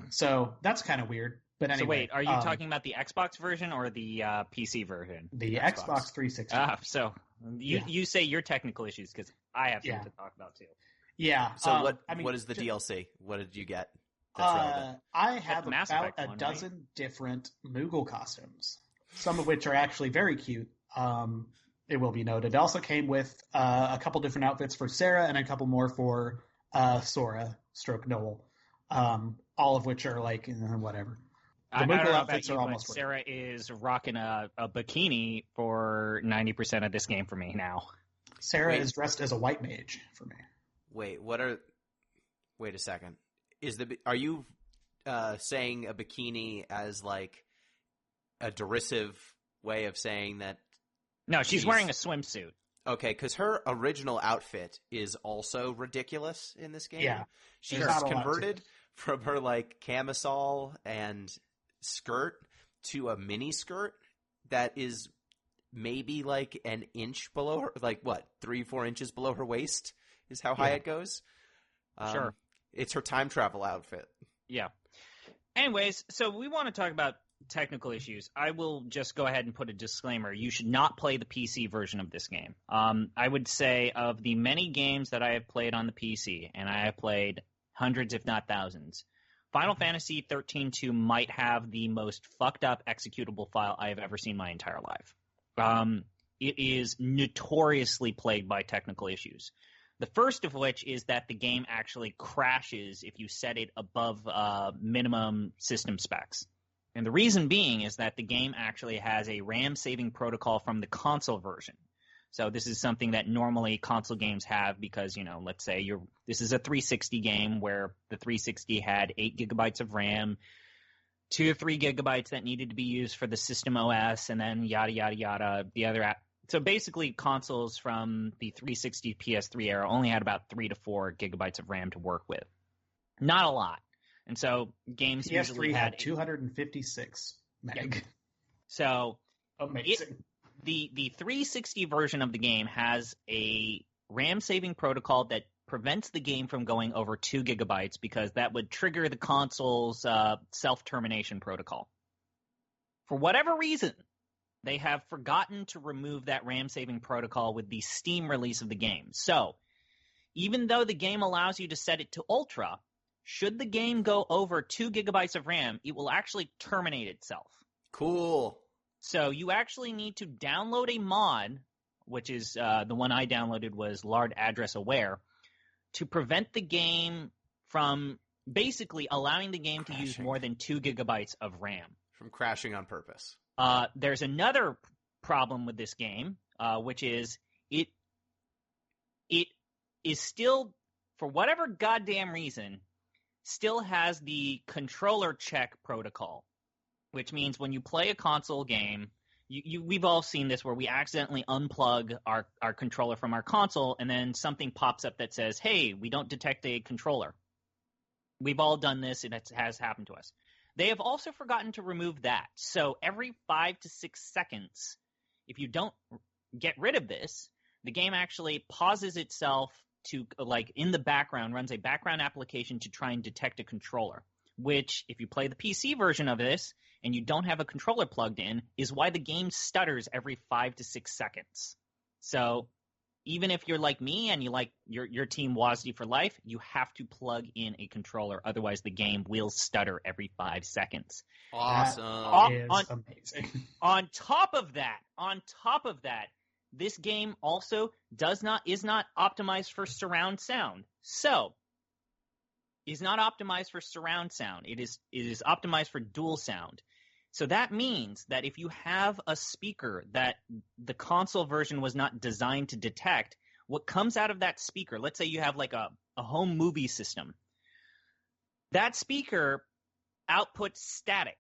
So that's kind of weird. But anyway, so wait, are you talking about the Xbox version or the PC version? The Xbox 360. So you say your technical issues because I have something to talk about too. Yeah. So what is the DLC? What did you get? That's relevant? I have about a dozen different Moogle costumes, some of which are actually very cute. It will be noted. It also came with a couple different outfits for Sarah and a couple more for Sora, Noel. All of which are like whatever. The Moogle outfits are almost Sarah is rocking a bikini for 90% of this game for me now. Sarah is dressed as a white mage for me. Wait a second. Are you saying a bikini as like a derisive way of saying that? No, she's wearing a swimsuit. Okay, because her original outfit is also ridiculous in this game. Yeah. She's converted from her like camisole and skirt to a mini skirt that is maybe like an inch below her, like what, 3-4 inches below her waist is how high it goes. Sure. It's her time travel outfit. Yeah. Anyways, so we want to talk about technical issues. I will just go ahead and put a disclaimer. You should not play the PC version of this game. I would say of the many games that I have played on the PC, and I have played hundreds if not thousands, Final Fantasy XIII-2 might have the most fucked up executable file I have ever seen in my entire life. It is notoriously plagued by technical issues. The first of which is that the game actually crashes if you set it above minimum system specs. And the reason being is that the game actually has a RAM saving protocol from the console version. So this is something that normally console games have because, let's say this is a 360 game where the 360 had 8 gigabytes of RAM, 2 or 3 gigabytes that needed to be used for the system OS, and then yada, yada, yada, the other app. So basically consoles from the 360 PS3 era only had about 3 to 4 gigabytes of RAM to work with. Not a lot. And so games usually had 256 meg. Yeah. So amazing. The 360 version of the game has a RAM saving protocol that prevents the game from going over 2 gigabytes because that would trigger the console's self-termination protocol. For whatever reason, they have forgotten to remove that RAM saving protocol with the Steam release of the game. So, even though the game allows you to set it to Ultra, should the game go over 2 gigabytes of RAM, it will actually terminate itself. Cool. So you actually need to download a mod, which is the one I downloaded was Lard Address Aware, to prevent the game from basically allowing the game to use more than 2 gigabytes of RAM. From crashing on purpose. There's another problem with this game, which is it is still, for whatever goddamn reason, still has the controller check protocol, which means when you play a console game, we've all seen this where we accidentally unplug our controller from our console, and then something pops up that says, hey, we don't detect a controller. We've all done this, and it has happened to us. They have also forgotten to remove that. So every 5 to 6 seconds, if you don't get rid of this, the game actually pauses itself to, like, in the background, runs a background application to try and detect a controller, which, if you play the PC version of this and you don't have a controller plugged in, is why the game stutters every 5 to 6 seconds. So even if you're like me and you like your team WASD for life, you have to plug in a controller. Otherwise, the game will stutter every 5 seconds. Awesome. That is amazing. On top of that, this game also is not optimized for surround sound. So, is not optimized for surround sound. It is optimized for dual sound. So that means that if you have a speaker that the console version was not designed to detect, what comes out of that speaker, let's say you have like a home movie system, that speaker outputs static.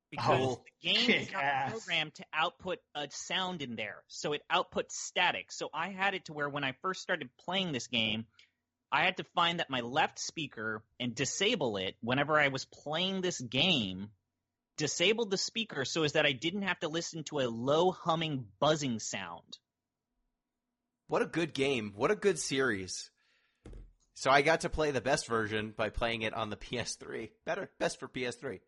Because the game is not programmed to output a sound in there. So it outputs static. So I had it to where when I first started playing this game, I had to find that my left speaker and disable it whenever I was playing this game, disabled the speaker so as that I didn't have to listen to a low humming buzzing sound. What a good game. What a good series. So I got to play the best version by playing it on the PS3. Best for PS3.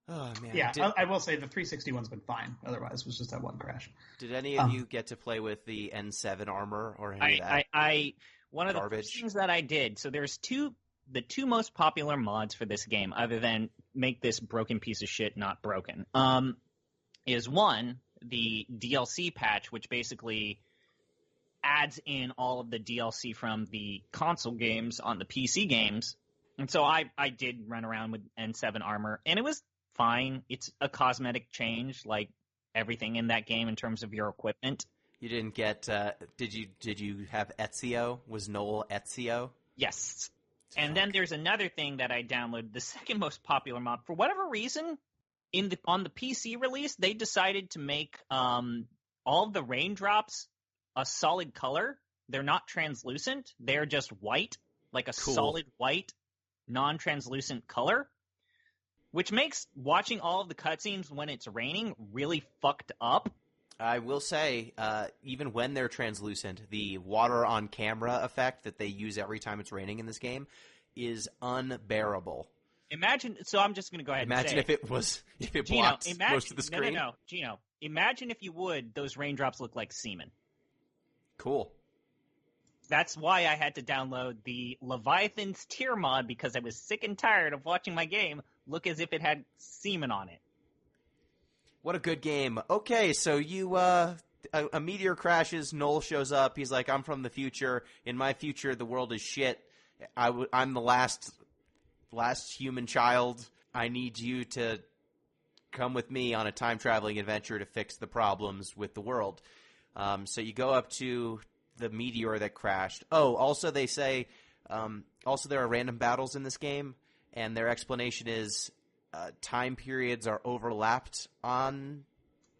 Oh, man. Yeah, I will say the 360 one's been fine. Otherwise, it was just that one crash. Did any of you get to play with the N7 armor or any of that? One of the first things that I did, so there's the two most popular mods for this game, other than make this broken piece of shit not broken, is one, the DLC patch, which basically adds in all of the DLC from the console games on the PC games. And so I did run around with N7 armor, and it was fine. It's a cosmetic change, like everything in that game in terms of your equipment. You didn't get did you have Ezio? Was Noel Ezio? Yes. And then there's another thing that I downloaded, the second most popular mod. For whatever reason, on the PC release, they decided to make all of the raindrops a solid color. They're not translucent. They're just white, like a solid white, non-translucent color. Which makes watching all of the cutscenes when it's raining really fucked up. I will say, even when they're translucent, the water on camera effect that they use every time it's raining in this game is unbearable. Imagine, so I'm just going to go ahead and say Imagine if it blocked most of the screen. No, Gino. Imagine if you would, those raindrops look like semen. Cool. That's why I had to download the Leviathan's Tier mod, because I was sick and tired of watching my game look as if it had semen on it. What a good game. Okay, so you, a meteor crashes, Noel shows up, he's like, I'm from the future. In my future, the world is shit. I'm the last human child. I need you to come with me on a time-traveling adventure to fix the problems with the world. So you go up to the meteor that crashed. Oh, also they say, there are random battles in this game, and their explanation is time periods are overlapped on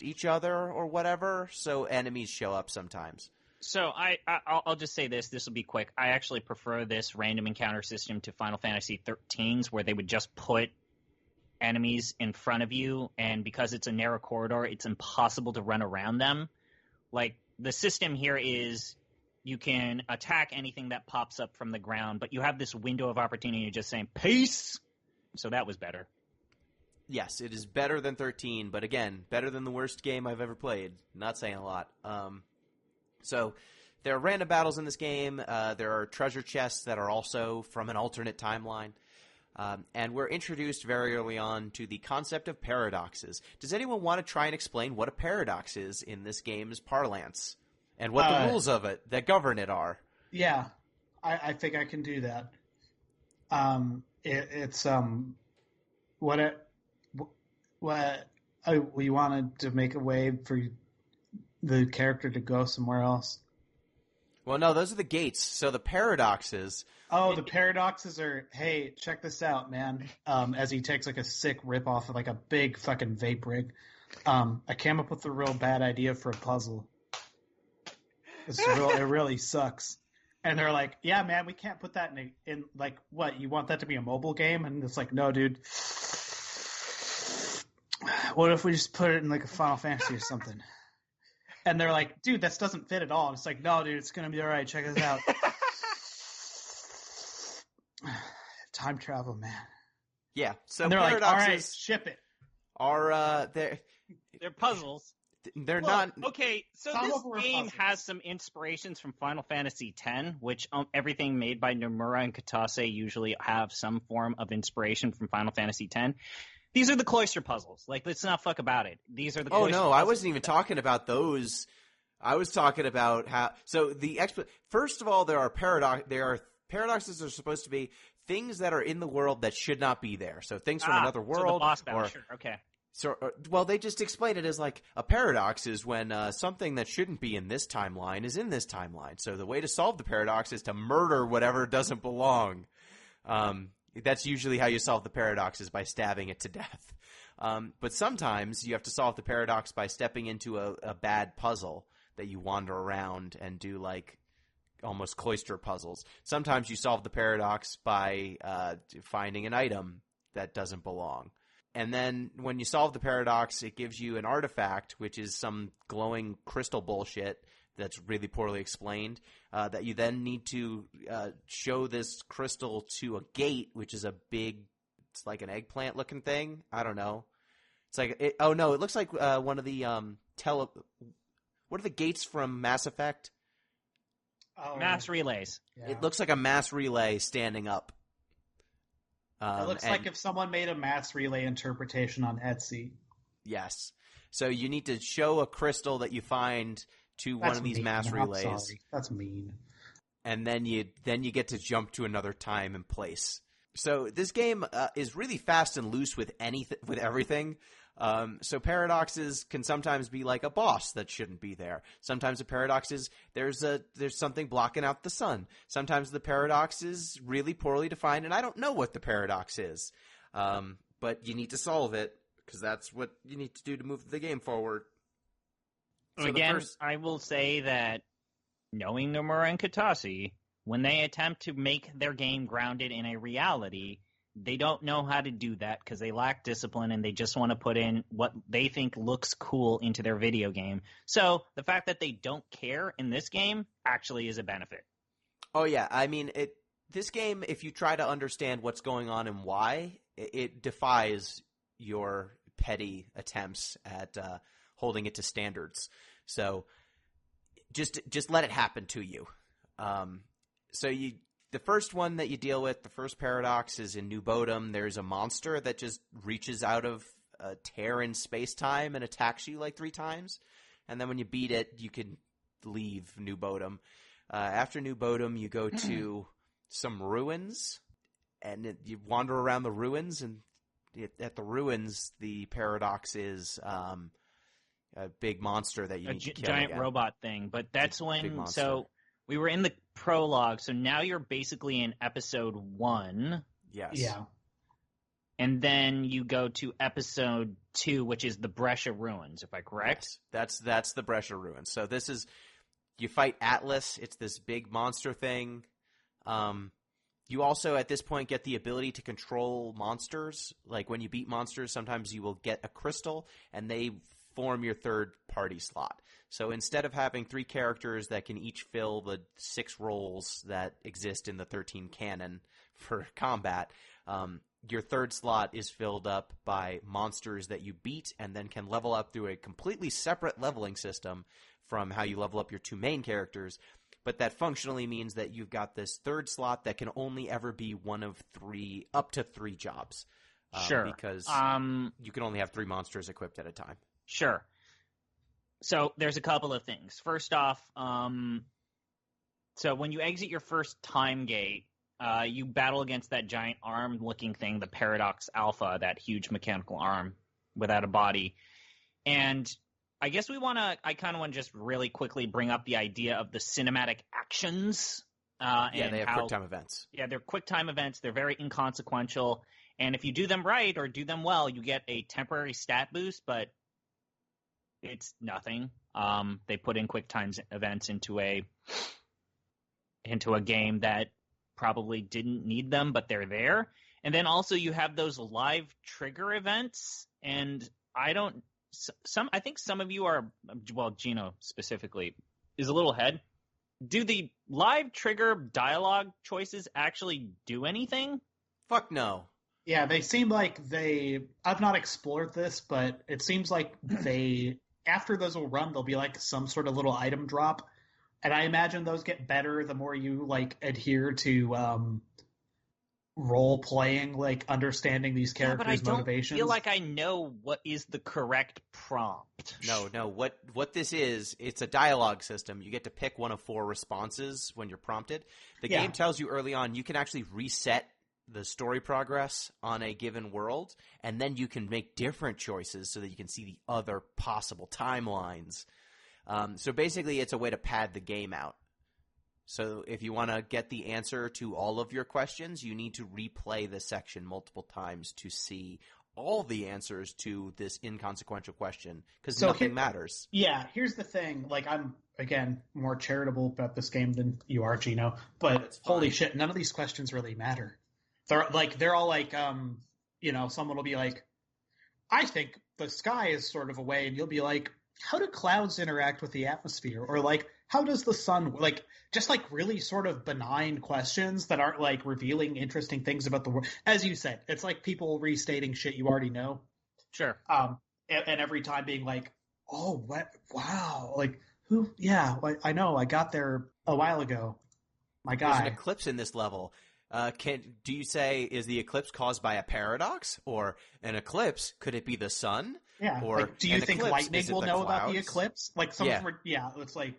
each other or whatever, so enemies show up sometimes. So I'll just say this. This will be quick. I actually prefer this random encounter system to Final Fantasy XIII's, where they would just put enemies in front of you, and because it's a narrow corridor, it's impossible to run around them. Like, the system here is you can attack anything that pops up from the ground, but you have this window of opportunity just saying, peace! So that was better. Yes, it is better than 13, but again, better than the worst game I've ever played. Not saying a lot. So there are random battles in this game. There are treasure chests that are also from an alternate timeline. And we're introduced very early on to the concept of paradoxes. Does anyone want to try and explain what a paradox is in this game's parlance? And what the rules of it that govern it are? Yeah, I think I can do that. We wanted to make a way for the character to go somewhere else. Well, no, those are the gates. So the paradoxes. Oh, the paradoxes are, hey, check this out, man. As he takes like a sick rip off of like a big fucking vape rig. I came up with a real bad idea for a puzzle. It really sucks. And they're like, yeah, man, we can't put that in like, what, you want that to be a mobile game? And it's like, no, dude. What if we just put it in like a Final Fantasy or something? And they're like, dude, this doesn't fit at all. And it's like, no, dude, it's going to be all right. Check this out. Time travel, man. Yeah. So and they're like, all right, paradoxes ship it. are They're puzzles. they're Well, not. Okay, so Some of this them are game puzzles. has some inspirations from Final Fantasy X, which everything made by Nomura and Katase usually have some form of inspiration from Final Fantasy X. These are the cloister puzzles. Like, let's not fuck about it. These are the Oh cloister no, puzzles. I wasn't even talking about those. I was talking about how. So first of all, there are paradoxes are supposed to be things that are in the world that should not be there. So things from another So the world. boss battle, sure, okay. So, well, they just explain it as like a paradox is when something that shouldn't be in this timeline is in this timeline. So the way to solve the paradox is to murder whatever doesn't belong. That's usually how you solve the paradox is by stabbing it to death. But sometimes you have to solve the paradox by stepping into a bad puzzle that you wander around and do like almost cloister puzzles. Sometimes you solve the paradox by finding an item that doesn't belong. And then when you solve the paradox, it gives you an artifact, which is some glowing crystal bullshit that's really poorly explained, that you then need to show this crystal to a gate, which is a big, it's like an eggplant-looking thing. I don't know. It's like, it looks like one of the, what are the gates from Mass Effect? Oh, Mass relays. yeah. It looks like a mass relay standing up. It looks like if someone made a mass relay interpretation on Etsy. Yes. So you need to show a crystal that you find to one of these mass relays. I'm sorry. That's mean. And then you get to jump to another time and place. So this game is really fast and loose with everything. So paradoxes can sometimes be like a boss that shouldn't be there. Sometimes the paradox is there's something blocking out the sun. Sometimes the paradox is really poorly defined, and I don't know what the paradox is. But you need to solve it because that's what you need to do to move the game forward. So Again, I will say that knowing Nomura and Katase, when they attempt to make their game grounded in a reality, they don't know how to do that because they lack discipline and they just want to put in what they think looks cool into their video game. So the fact that they don't care in this game actually is a benefit. Oh, yeah. I mean, this game, if you try to understand what's going on and why, it defies your petty attempts at holding it to standards. So just let it happen to you. The first one that you deal with, the first paradox, is in New Bodom. There's a monster that just reaches out of a tear in space-time and attacks you like 3 times. And then when you beat it, you can leave New Bodom. After New Bodom, you go to some ruins, and you wander around the ruins. And at the ruins, the paradox is a big monster that you need to kill. A giant again. robot thing. But that's Big when... monster. So we were in the prologue, so now you're basically in episode 1. Yes. Yeah. And then you go to episode 2, which is the Brescia Ruins, if I'm correct? Yes. That's the Brescia Ruins. So this is, you fight Atlas. It's this big monster thing. You also, at this point, get the ability to control monsters. Like, when you beat monsters, sometimes you will get a crystal, and they form your third-party slot. So instead of having 3 characters that can each fill the 6 roles that exist in the 13 canon for combat, your third slot is filled up by monsters that you beat and then can level up through a completely separate leveling system from how you level up your two main characters. But that functionally means that you've got this third slot that can only ever be one of three, up to 3 jobs. Sure. Because you can only have 3 monsters equipped at a time. Sure. So there's a couple of things. First off, so when you exit your first time gate, you battle against that giant arm-looking thing, the Paradox Alpha, that huge mechanical arm without a body. And I guess I kind of want to just really quickly bring up the idea of the cinematic actions. Yeah, they have quick-time events. Yeah, they're quick-time events. They're very inconsequential. And if you do them right or do them well, you get a temporary stat boost, but it's nothing. They put in quick-time events into a game that probably didn't need them, but they're there. And then also you have those live trigger events, and I think some of you are, well, Gino specifically is a little ahead. Do the live trigger dialogue choices actually do anything? Fuck no. Yeah, they seem like I've not explored this, but it seems like after those will run, there'll be like some sort of little item drop. And I imagine those get better the more you like adhere to role playing, like understanding these characters' motivations. I feel like I know what is the correct prompt. No. What this is, it's a dialogue system. You get to pick one of 4 responses when you're prompted. The game tells you early on you can actually reset the story progress on a given world, and then you can make different choices so that you can see the other possible timelines. So basically, it's a way to pad the game out. So if you want to get the answer to all of your questions, you need to replay the section multiple times to see all the answers to this inconsequential question, because nothing matters. Yeah, here's the thing. Like, I'm, again, more charitable about this game than you are, Gino. But holy shit, none of these questions really matter. They're all like, someone will be like, I think the sky is sort of a way, and you'll be like, how do clouds interact with the atmosphere? Or like, how does the sun, like, just like really sort of benign questions that aren't like revealing interesting things about the world. As you said, it's like people restating shit you already know. Sure. And every time being like, oh, what? Wow. Like, who? Yeah, I know. I got there a while ago. My guy. There's an eclipse in this level. Do you say, is the eclipse caused by a paradox? Or an eclipse, could it be the sun? Yeah. Or like, do you think eclipse, lightning will know about the eclipse? Like, it's like.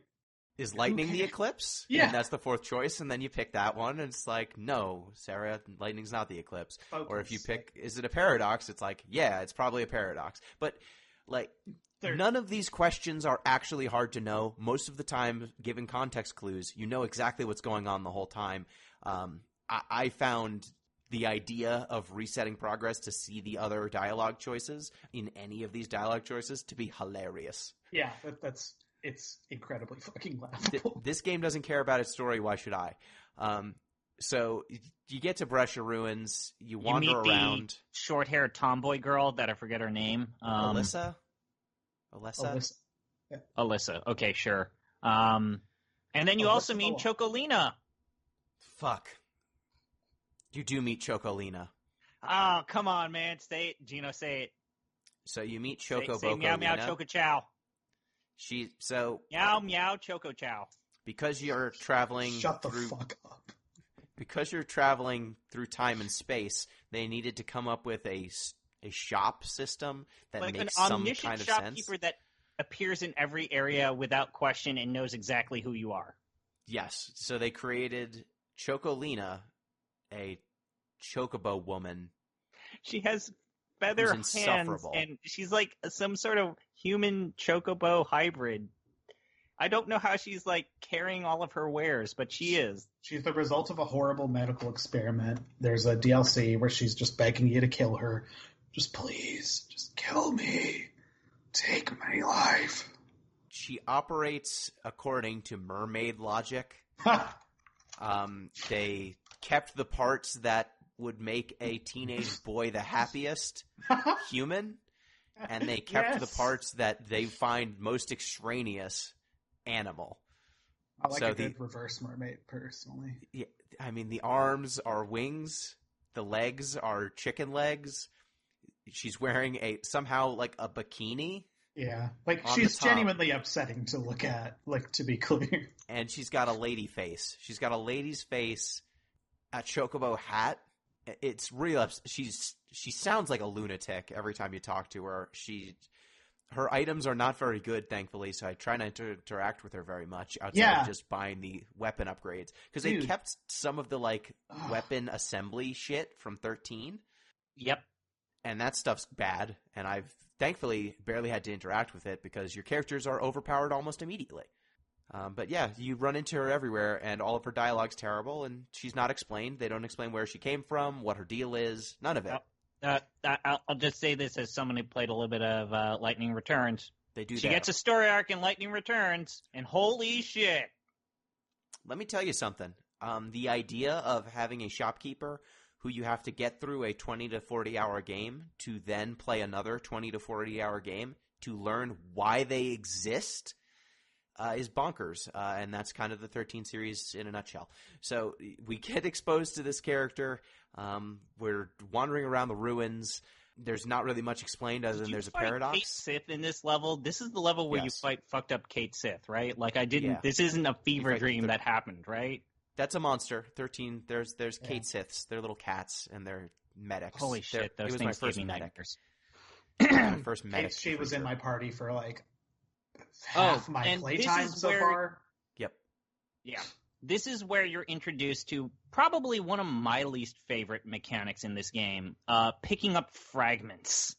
Is lightning the eclipse? Yeah. And that's the 4th choice, and then you pick that one, and it's like, no, Sarah, lightning's not the eclipse. Focus. Or if you pick, is it a paradox? It's like, yeah, it's probably a paradox. But, like, none of these questions are actually hard to know. Most of the time, given context clues, you know exactly what's going on the whole time. I found the idea of resetting progress to see the other dialogue choices in any of these dialogue choices to be hilarious. Yeah, it's incredibly fucking laughable. This game doesn't care about its story. Why should I? So you get to Brescia Ruins. You wander around. The short-haired tomboy girl that I forget her name. Alyssa? Yeah. Alyssa. Okay, sure. And then you also meet Chocolina. Fuck. You do meet Chocolina. Oh, come on, man. Say it. Gino, say it. So you meet Choco say meow, meow, Choco Chow. Meow, meow, Choco Chow. Because you're traveling Shut the fuck up. Because you're traveling through time and space, they needed to come up with a shop system that like makes an some omniscient kind of shopkeeper sense. that appears in every area without question and knows exactly who you are. Yes. So they created Chocolina, a chocobo woman. She has feather hands, and she's like some sort of human chocobo hybrid. I don't know how she's like carrying all of her wares, but she is. She's the result of a horrible medical experiment. There's a DLC where she's just begging you to kill her. Just please, just kill me. Take my life. She operates according to mermaid logic. They kept the parts that would make a teenage boy the happiest human, and they kept the parts that they find most extraneous animal. I like a good reverse mermaid, personally. Yeah, I mean, the arms are wings, the legs are chicken legs. She's wearing somehow like a bikini. Yeah, like on she's the top. genuinely upsetting to look at, like, to be clear. And she's got a lady face. She's got a lady's face, a chocobo hat. It's real. She sounds like a lunatic every time you talk to her. Her items are not very good, thankfully, so I try not to interact with her very much outside of just buying the weapon upgrades. Because they kept some of the, like, weapon assembly shit from 13. Yep. And that stuff's bad, and I've thankfully barely had to interact with it because your characters are overpowered almost immediately. But yeah, you run into her everywhere, and all of her dialogue's terrible, and she's not explained. They don't explain where she came from, what her deal is, none of it. I'll just say this as someone who played a little bit of Lightning Returns. They do She that. gets a story arc in Lightning Returns, and holy shit. Let me tell you something. The idea of having a shopkeeper who you have to get through a 20 to 40 hour game to then play another 20 to 40 hour game to learn why they exist is bonkers. And that's kind of the 13 series in a nutshell. So we get exposed to this character. We're wandering around the ruins. There's not really much explained other than there's a paradox. Kate Sith in this level. This is the level where you fight fucked up Kate Sith, right? Like I didn't. Yeah. This isn't a fever dream that happened, right? That's a monster. 13. There's Kate Siths. They're little cats and they're medics. Holy shit! Those it was things my first gave me medic. nightmares. My first medic. She was in my party for like Oh, half my and playtime this is so where- far. Yep. Yeah. This is where you're introduced to probably one of my least favorite mechanics in this game, picking up fragments.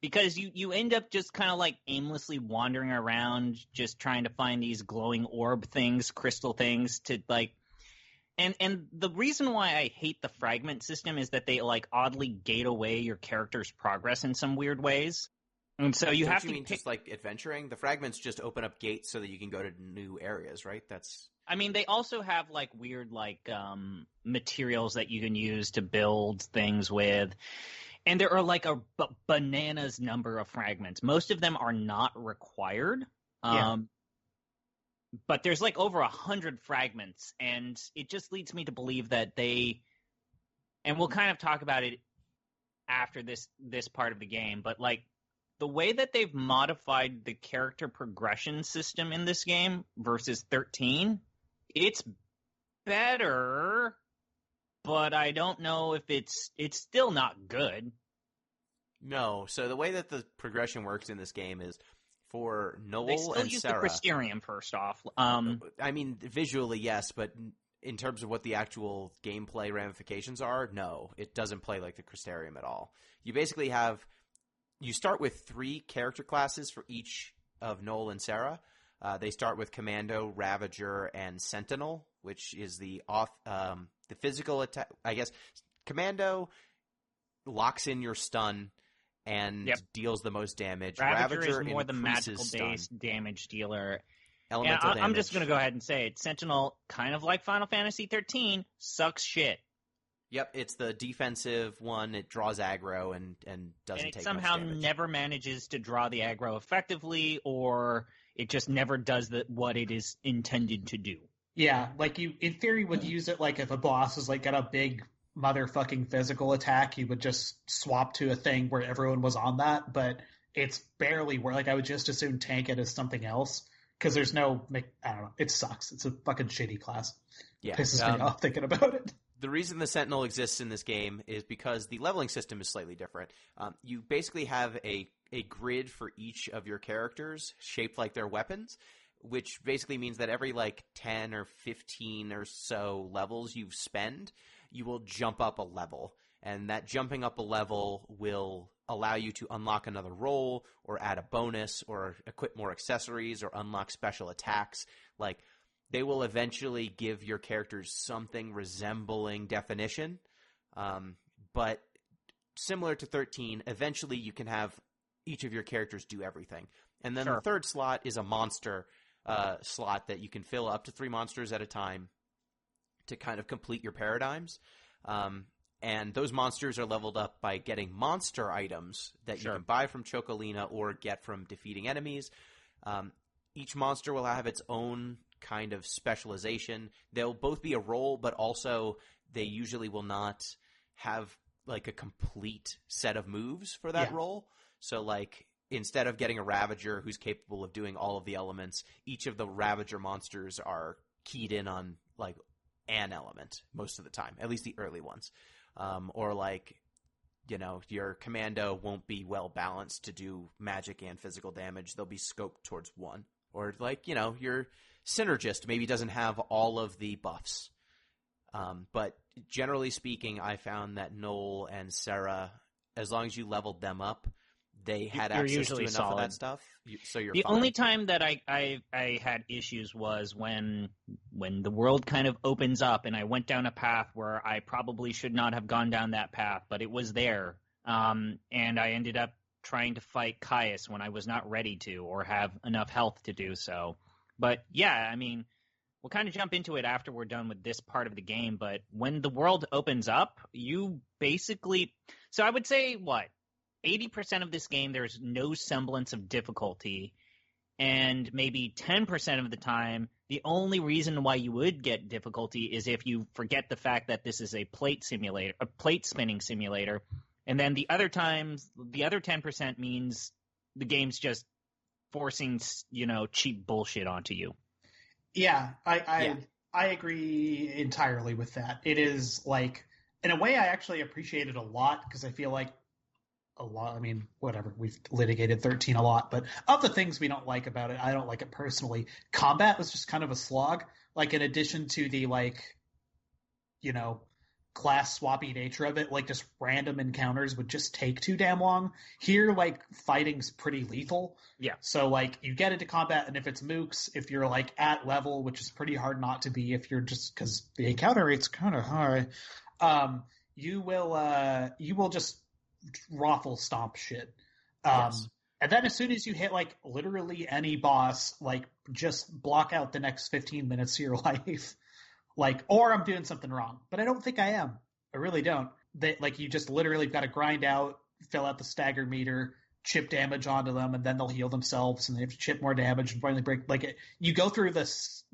Because you end up just kind of like aimlessly wandering around, just trying to find these glowing orb things, crystal things to like. And the reason why I hate the fragment system is that they like oddly gate away your character's progress in some weird ways. And so you have to mean just like adventuring? The fragments just open up gates so that you can go to new areas, right? I mean, they also have like weird like materials that you can use to build things with. And there are like a bananas number of fragments. Most of them are not required. But there's like over 100 fragments, and it just leads me to believe that and we'll kind of talk about it after this part of the game, but like the way that they've modified the character progression system in this game versus 13, it's better, but I don't know if it's still not good. No. So the way that the progression works in this game is for Noel They still and use Sarah. the Crystarium first off. I mean, visually, yes, but in terms of what the actual gameplay ramifications are, no. It doesn't play like the Crystarium at all. You basically you start with 3 character classes for each of Noel and Sarah. They start with Commando, Ravager, and Sentinel, which is the physical attack. I guess Commando locks in your stun and deals the most damage. Ravager is more the increases magical-based damage dealer. Elemental damage. I'm just going to go ahead and say it. Sentinel, kind of like Final Fantasy XIII, sucks shit. Yep, it's the defensive one. It draws aggro and doesn't And it take somehow much damage. never manages to draw the aggro effectively, or it just never does what it is intended to do. Yeah, like you in theory would use it like if a boss is like got a big motherfucking physical attack, you would just swap to a thing where everyone was on that, but it's barely where like I would just as soon tank it as something else because there's no I don't know, it sucks. It's a fucking shitty class. Yeah, pisses me off thinking about it. The reason the Sentinel exists in this game is because the leveling system is slightly different. You basically have a grid for each of your characters shaped like their weapons, which basically means that every like 10 or 15 or so levels you spend, you will jump up a level. And that jumping up a level will allow you to unlock another role or add a bonus or equip more accessories or unlock special attacks. Like, they will eventually give your characters something resembling definition. But similar to 13, eventually you can have each of your characters do everything. And then the third slot is a monster slot that you can fill up to 3 monsters at a time to kind of complete your paradigms. And those monsters are leveled up by getting monster items that you can buy from Chocolina or get from defeating enemies. Each monster will have its own kind of specialization. They'll both be a role, but also they usually will not have like a complete set of moves for that role. So like instead of getting a Ravager who's capable of doing all of the elements, each of the Ravager monsters are keyed in on like an element most of the time, at least the early ones. Or like, you know, your commando won't be well balanced to do magic and physical damage. They'll be scoped towards one. Or like, you know, your synergist maybe doesn't have all of the buffs. But generally speaking, I found that Noel and Sarah, as long as you leveled them up, they had You're access usually to enough solid. of that stuff. So you're The fine. only time that I had issues was when the world kind of opens up and I went down a path where I probably should not have gone down that path, but it was there. And I ended up trying to fight Caius when I was not ready to or have enough health to do so. But yeah, I mean, we'll kind of jump into it after we're done with this part of the game. But when the world opens up, you basically – so I would say what? 80% of this game, there's no semblance of difficulty. And maybe 10% of the time, the only reason why you would get difficulty is if you forget the fact that this is a plate spinning simulator. And then the other times, the other 10% means the game's just forcing, you know, cheap bullshit onto you. Yeah, I agree entirely with that. It is like, in a way, I actually appreciate it a lot because I feel like a lot. I mean, whatever, we've litigated 13 a lot, but of the things we don't like about it, I don't like it personally. Combat was just kind of a slog. Like, in addition to the, like, you know, class swappy nature of it, like just random encounters would just take too damn long. Here, like, fighting's pretty lethal. Yeah. So, like, you get into combat, and if it's mooks, if you're, like, at level, which is pretty hard not to be if you're just, because the encounter rate's kind of high, you will just raffle stomp shit. Yes. And then as soon as you hit, like, literally any boss, like, just block out the next 15 minutes of your life. Like, or I'm doing something wrong. But I don't think I am. I really don't. Like, you just literally got to grind out, fill out the stagger meter, chip damage onto them, and then they'll heal themselves, and they have to chip more damage and finally break. Like, you go through the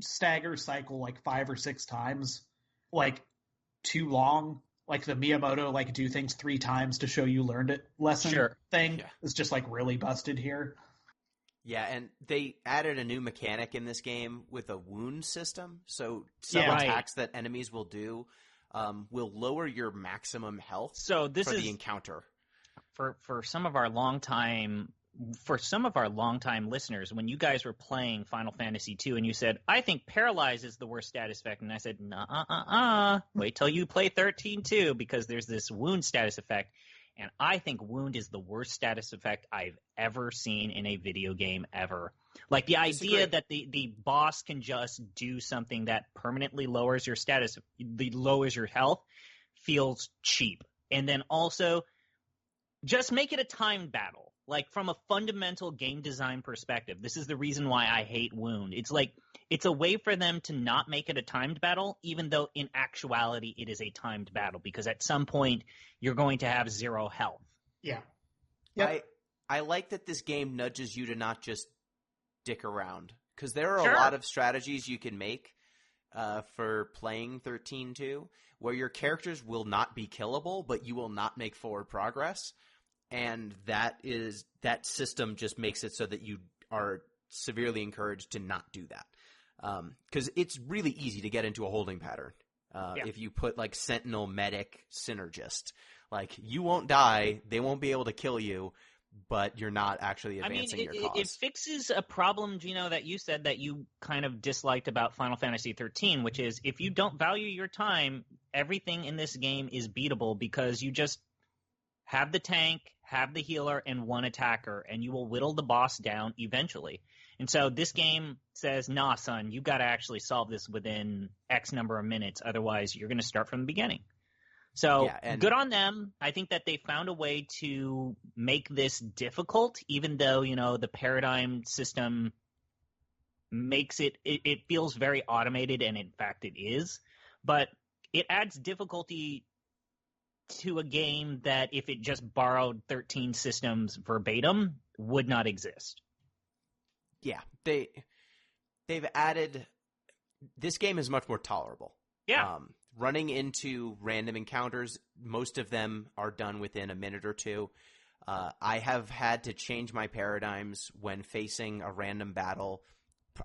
stagger cycle, like, 5 or 6 times. Like, too long. Like, the Miyamoto, like, do things 3 times to show you learned it lesson thing is just, like, really busted here. Yeah, and they added a new mechanic in this game with a wound system. So some attacks that enemies will do will lower your maximum health so this for is the encounter. For some of our longtime listeners, when you guys were playing Final Fantasy II and you said, I think Paralyze is the worst status effect, and I said, wait till you play 13-2 because there's this wound status effect. And I think Wound is the worst status effect I've ever seen in a video game ever. Like, the idea that the boss can just do something that permanently lowers your status, lowers your health, feels cheap. And then also, just make it a timed battle. Like, from a fundamental game design perspective, this is the reason why I hate Wound. It's like, it's a way for them to not make it a timed battle, even though in actuality it is a timed battle, because at some point you're going to have 0 health. Yeah. Yep. I like that this game nudges you to not just dick around, because there are a lot of strategies you can make for playing 13-2 where your characters will not be killable, but you will not make forward progress. And that system just makes it so that you are severely encouraged to not do that. Because it's really easy to get into a holding pattern if you put, like, Sentinel, Medic, Synergist. Like, you won't die, they won't be able to kill you, but you're not actually advancing your cause. It fixes a problem, Gino, that you said that you kind of disliked about Final Fantasy XIII, which is if you don't value your time, everything in this game is beatable because you just have the tank, have the healer, and 1 attacker, and you will whittle the boss down eventually. And so this game says, nah, son, you got to actually solve this within X number of minutes. Otherwise, you're going to start from the beginning. So good on them. I think that they found a way to make this difficult, even though, you know, the paradigm system makes it feels very automated, and in fact it is. But it adds difficulty to a game that if it just borrowed 13 systems verbatim would not exist. Yeah, they've added – this game is much more tolerable. Yeah. running into random encounters, most of them are done within a minute or two. I have had to change my paradigms when facing a random battle.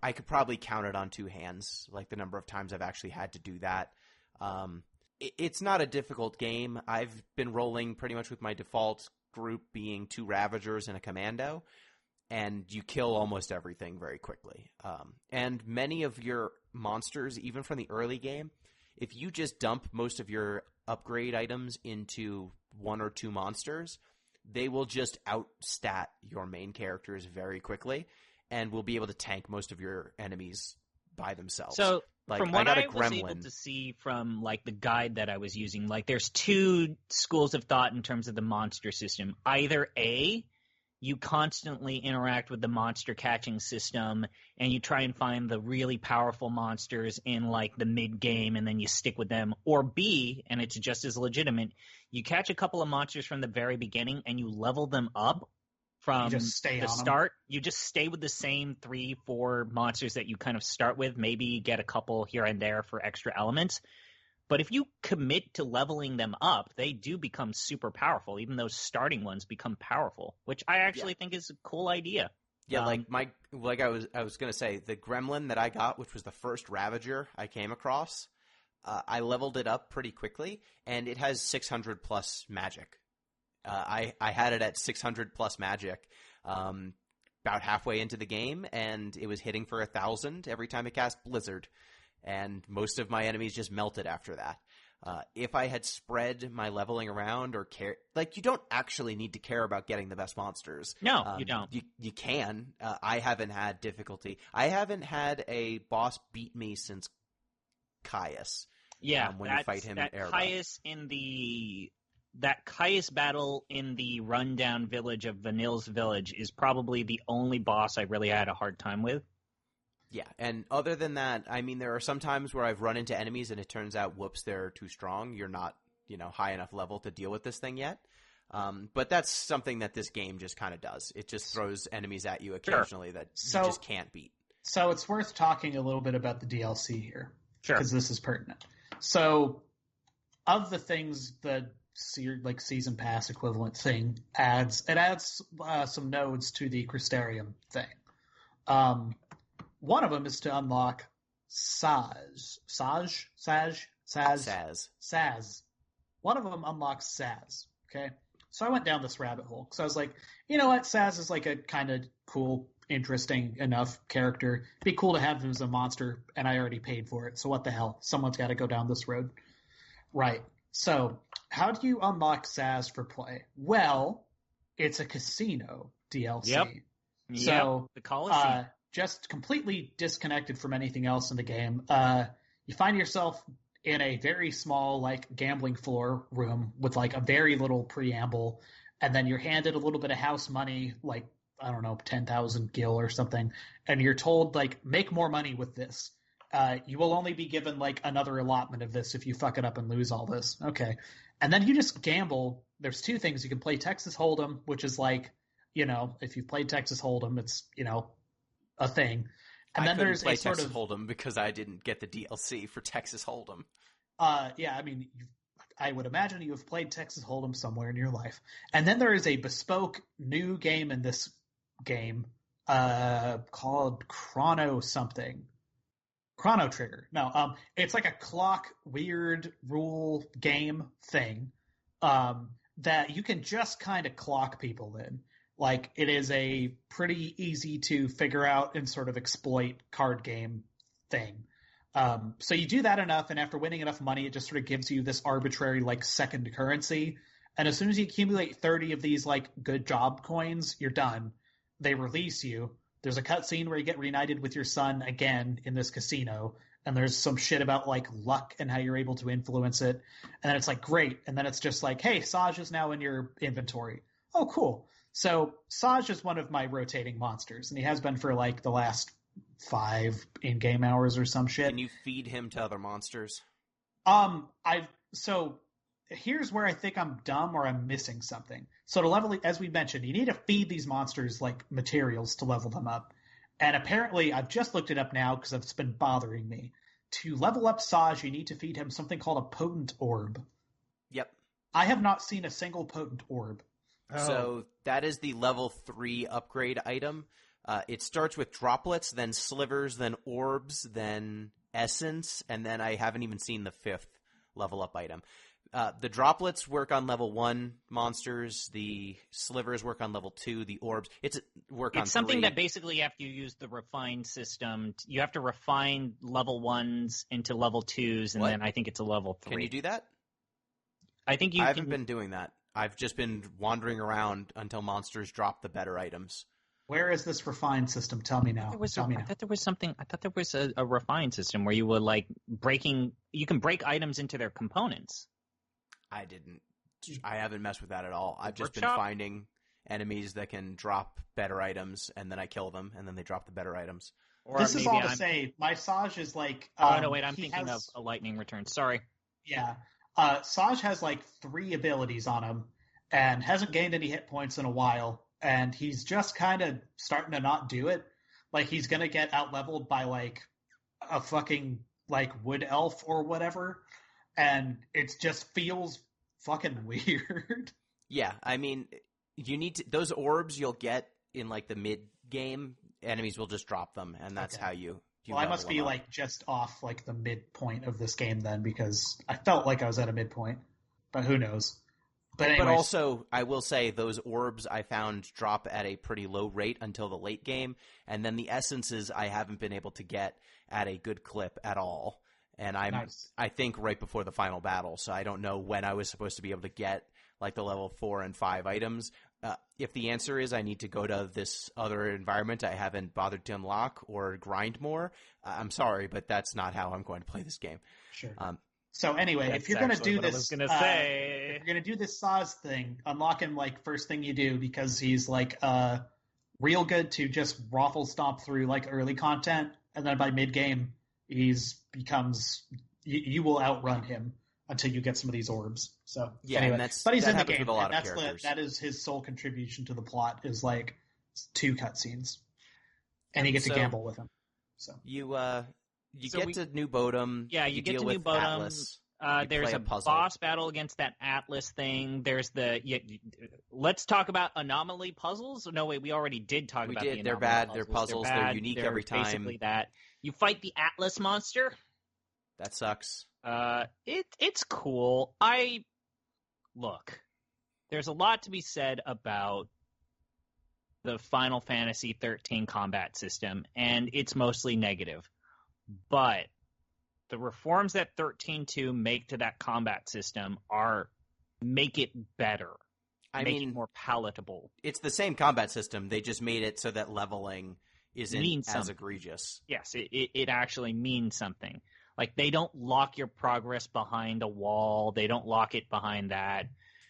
I could probably count it on two hands, like the number of times I've actually had to do that. It's not a difficult game. I've been rolling pretty much with my default group being 2 Ravagers and a Commando, and you kill almost everything very quickly. And many of your monsters, even from the early game, if you just dump most of your upgrade items into 1 or 2 monsters, they will just outstat your main characters very quickly and will be able to tank most of your enemies by themselves. So like, from what I got I a was gremlin. able to see from like the guide that I was using, like there's 2 schools of thought in terms of the monster system. Either A, you constantly interact with the monster catching system and you try and find the really powerful monsters in like the mid game and then you stick with them. Or B, and it's just as legitimate, you catch a couple of monsters from the very beginning and you level them up from You just stay the on 'em. start. You just stay with the same 3-4 monsters that you kind of start with, maybe get a couple here and there for extra elements. But if you commit to leveling them up, they do become super powerful. Even those starting ones become powerful, which I actually think is a cool idea. Yeah, like I was gonna say, the gremlin that I got, which was the first Ravager I came across, I leveled it up pretty quickly, and it has 600 plus magic. I had it at 600 plus magic about halfway into the game, and it was hitting for 1,000 every time it cast Blizzard, and most of my enemies just melted after that. If I had spread my leveling around or care, like, you don't actually need to care about getting the best monsters. No, you don't. You can. I haven't had difficulty. I haven't had a boss beat me since Caius. Yeah, when you fight him in Erebor. That Caius battle in the rundown village of Vanille's village is probably the only boss I really had a hard time with. Yeah, and other than that, I mean, there are some times where I've run into enemies and it turns out, whoops, they're too strong. You're not, high enough level to deal with this thing yet. But that's something that this game just kind of does. It just throws enemies at you occasionally that you just can't beat. So it's worth talking a little bit about the DLC here. Sure. Because this is pertinent. So, of the things that season pass equivalent thing adds some nodes to the Crystarium thing. One of them is to unlock Saz. One of them unlocks Saz. Okay, so I went down this rabbit hole because I was like, you know what, Saz is like a kind of cool, interesting enough character. It'd be cool to have him as a monster, and I already paid for it. So what the hell? Someone's got to go down this road, right? So, how do you unlock Saz for play? Well, it's a casino DLC. Yep. So, the Colosseum. just completely disconnected from anything else in the game. You find yourself in a very small, gambling floor room with, a very little preamble, and then you're handed a little bit of house money, 10,000 gil or something, and you're told, make more money with this. You will only be given another allotment of this if you fuck it up and lose all this. Okay. And then you just gamble. There's 2 things. You can play Texas Hold'em, which is if you've played Texas Hold'em, it's, a thing. And then there's play a sort Texas of Hold'em because I didn't get the DLC for Texas Hold'em. Yeah, I mean, I would imagine you have played Texas Hold'em somewhere in your life. And then there is a bespoke new game in this game called Chrono something. Chrono Trigger. No, it's like a clock weird rule game thing that you can just kind of clock people in. It is a pretty easy to figure out and sort of exploit card game thing. So you do that enough, and after winning enough money, it just sort of gives you this arbitrary second currency. And as soon as you accumulate 30 of these good job coins, you're done. They release you. There's a cutscene where you get reunited with your son again in this casino, and there's some shit about luck and how you're able to influence it. And then it's great. And then it's just hey, Saj is now in your inventory. Oh, cool. So Saj is one of my rotating monsters, and he has been for the last 5 in-game hours or some shit. Can you feed him to other monsters? So here's where I think I'm dumb or I'm missing something. So to level, as we mentioned, you need to feed these monsters materials to level them up. And apparently, I've just looked it up now because it's been bothering me. to level up Saj, you need to feed him something called a potent orb. Yep. I have not seen a single potent orb. So that is the level 3 upgrade item. It starts with droplets, then slivers, then orbs, then essence, and then I haven't even seen the 5th level up item. The droplets work on level 1 monsters, the slivers work on level 2, the orbs it's something 3. that basically you have to use the refine system. You have to refine level 1s into level 2s, and then I think it's a level 3. Can you do that? I think I haven't been doing that. I've just been wandering around until monsters drop the better items. Where is this refined system? Tell me now. I thought there was a refined system where you would you can break items into their components. I haven't messed with that at all. I've just been finding enemies that can drop better items, and then I kill them, and then they drop the better items. Or this is all to say, my Saj is like... oh, no, wait, I'm thinking of a lightning return. Sorry. Yeah. Saj has like 3 abilities on him, and hasn't gained any hit points in a while, and he's just kind of starting to not do it. Like, he's going to get out-leveled by, like, a fucking, like, wood elf or whatever, and it just feels fucking weird. Yeah, I mean, you need to... Those orbs you'll get in, like, the mid-game, enemies will just drop them, and that's how you well, I must be, like, just off, like, the midpoint of this game then, because I felt like I was at a midpoint, but who knows. But also, I will say, those orbs I found drop at a pretty low rate until the late game, and then the essences I haven't been able to get at a good clip at all. And I think right before the final battle, so I don't know when I was supposed to be able to get like the level 4 and 5 items. If the answer is I need to go to this other environment I haven't bothered to unlock or grind more, I'm sorry, but that's not how I'm going to play this game. Sure. So anyway, if you're going to do this, if you're going to do this Saz thing, unlock him like first thing you do, because he's like real good to just raffle stomp through like early content, and then by mid game you will outrun him until you get some of these orbs. So yeah, anyway, but he's in the game. With a lot of characters. That is his sole contribution to the plot is like 2 cutscenes, and you get to gamble with him. So you get to New Bodom. Yeah, you get to New Bodom. There's a boss battle against that Atlas thing. There's let's talk about anomaly puzzles. No, wait, we already did talk about the anomaly They're bad. Puzzles. They're puzzles. They're unique every time. Basically that. You fight the Atlas monster. That sucks. It's cool. Look, there's a lot to be said about the Final Fantasy XIII combat system, and it's mostly negative. But the reforms that XIII-2 make to that combat system make it better. Make it more palatable. It's the same combat system. They just made it so that leveling isn't as egregious. Yes, it actually means something. Like, they don't lock your progress behind a wall. They don't lock it behind that.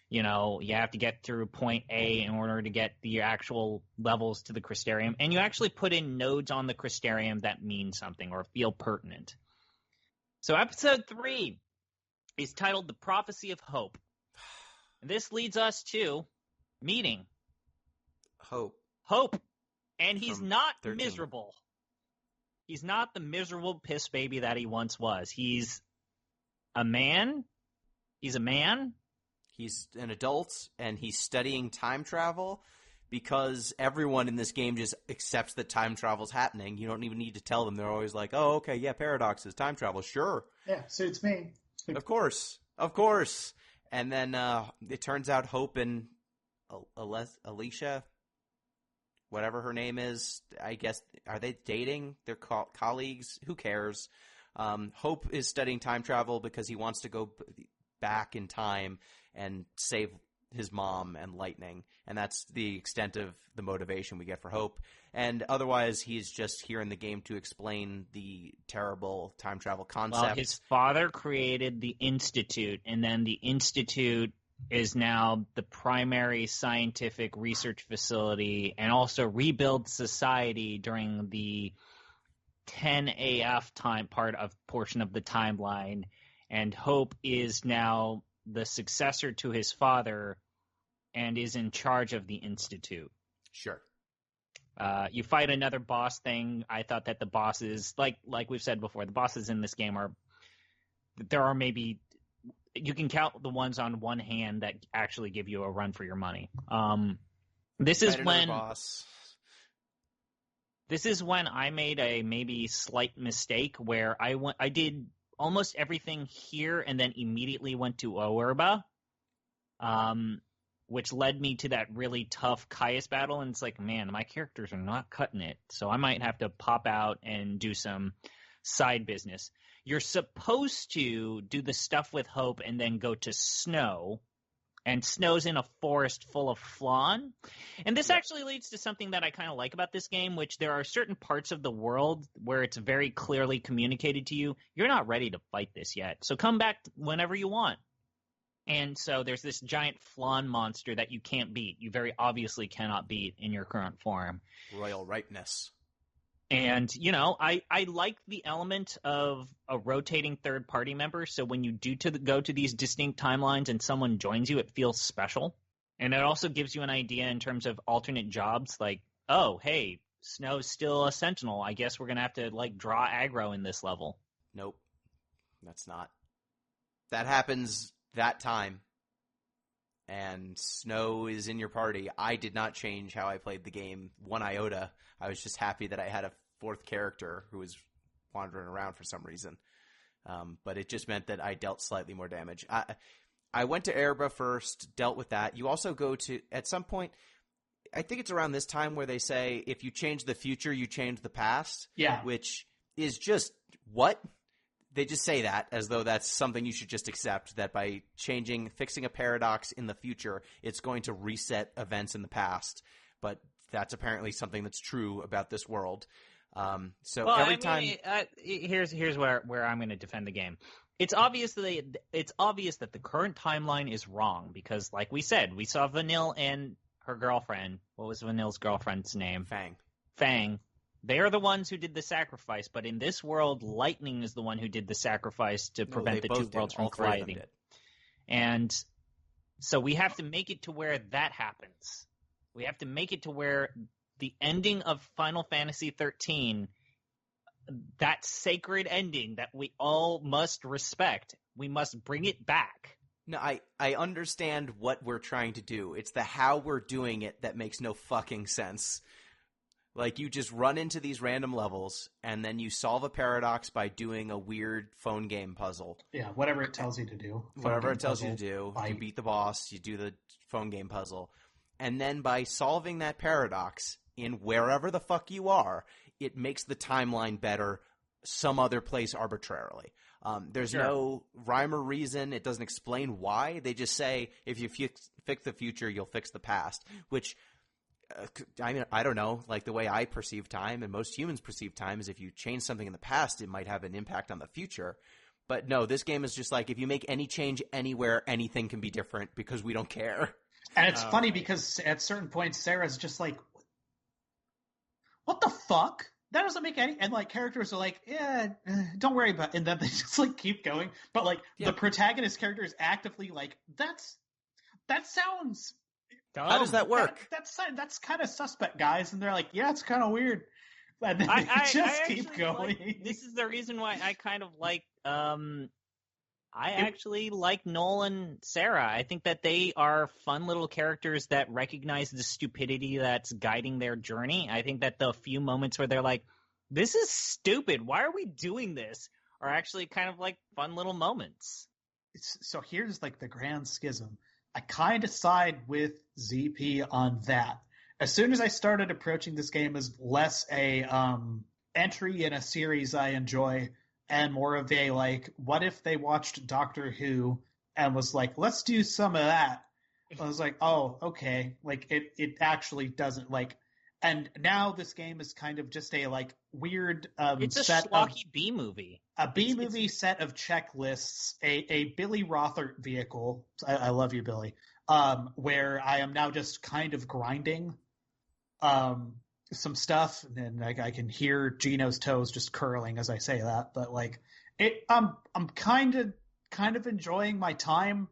You know, you have to get through point A in order to get the actual levels to the Crystarium. And you actually put in nodes on the Crystarium that mean something or feel pertinent. So Episode 3 is titled The Prophecy of Hope. And this leads us to meeting Hope. And he's not 13. miserable. He's not the miserable piss baby that he once was. He's a man. He's an adult, and he's studying time travel because everyone in this game just accepts that time travel's happening. You don't even need to tell them. They're always like, oh, okay, yeah, paradoxes, time travel, sure. Yeah, suits me. Of course. And then it turns out Hope and Alicia, whatever her name is, I guess, are they dating? They're colleagues? Who cares? Hope is studying time travel because he wants to go back in time and save his mom and Lightning. And that's the extent of the motivation we get for Hope. And otherwise, he's just here in the game to explain the terrible time travel concept. Well, his father created the Institute, and then the Institute is now the primary scientific research facility and also rebuilds society during the 10AF portion of the timeline. And Hope is now the successor to his father and is in charge of the Institute. Sure. You fight another boss thing. I thought that the bosses, like we've said before, the bosses in this game there are maybe, you can count the ones on one hand that actually give you a run for your money. This is when I made a maybe slight mistake where I did almost everything here and then immediately went to Oerba, which led me to that really tough Caius battle, and it's like, man, my characters are not cutting it, so I might have to pop out and do some side business. You're supposed to do the stuff with Hope and then go to Snow, and Snow's in a forest full of flan. And this actually leads to something that I kind of like about this game, which there are certain parts of the world where it's very clearly communicated to you, you're not ready to fight this yet, so come back whenever you want. And so there's this giant flan monster that you can't beat. You very obviously cannot beat in your current form. Royal ripeness. And, I like the element of a rotating third-party member, so when you do go to these distinct timelines and someone joins you, it feels special. And it also gives you an idea in terms of alternate jobs, like, oh, hey, Snow's still a sentinel. I guess we're going to have to, draw aggro in this level. Nope. That's not. That happens that time. And Snow is in your party. I did not change how I played the game one iota. I was just happy that I had a fourth character who was wandering around for some reason. But it just meant that I dealt slightly more damage. I went to Erba first, dealt with that. You also go to, at some point, I think it's around this time where they say, if you change the future, you change the past. Yeah. Which is just, what? They just say that as though that's something you should just accept, that by fixing a paradox in the future, it's going to reset events in the past. But that's apparently something that's true about this world. Here's where I'm going to defend the game. It's obvious that the current timeline is wrong because, like we said, we saw Vanille and her girlfriend. What was Vanille's girlfriend's name? Fang. They are the ones who did the sacrifice, but in this world, Lightning is the one who did the sacrifice to prevent the two worlds from colliding. And so we have to make it to where that happens. We have to make it to where the ending of Final Fantasy XIII, that sacred ending that we all must respect, we must bring it back. No, I understand what we're trying to do. It's the how we're doing it that makes no fucking sense. You just run into these random levels, and then you solve a paradox by doing a weird phone game puzzle. Yeah, whatever it tells you to do. Whatever it tells you to do. You beat the boss, you do the phone game puzzle. And then by solving that paradox in wherever the fuck you are, it makes the timeline better some other place arbitrarily. There's no rhyme or reason. It doesn't explain why. They just say, if you fix the future, you'll fix the past, which... I don't know, the way I perceive time and most humans perceive time is if you change something in the past, it might have an impact on the future. But no, this game is just if you make any change anywhere, anything can be different because we don't care. And it's funny because at certain points, Sarah's just like, what the fuck? That doesn't make any... And, characters are like, yeah, don't worry about it. And then they just, keep going. But, the protagonist character is actively that sounds... How does that work? That's kind of suspect, guys. And they're like, yeah, it's kind of weird. And then they keep going. This is the reason why I kind of like... I actually like Noel and Sarah. I think that they are fun little characters that recognize the stupidity that's guiding their journey. I think that the few moments where they're like, this is stupid, why are we doing this, are actually kind of fun little moments. So here's the grand schism. I kind of side with ZP on that. As soon as I started approaching this game as less a entry in a series I enjoy and more of a what if they watched Doctor Who and was like, let's do some of that. I was like, oh, okay. It actually doesn't and now this game is kind of just a weird it's a schlocky B-movie. A B-movie set of checklists, a Billy Rothert vehicle. I love you, Billy. Where I am now just kind of grinding some stuff, and I can hear Gino's toes just curling as I say that. But I'm kind of enjoying my time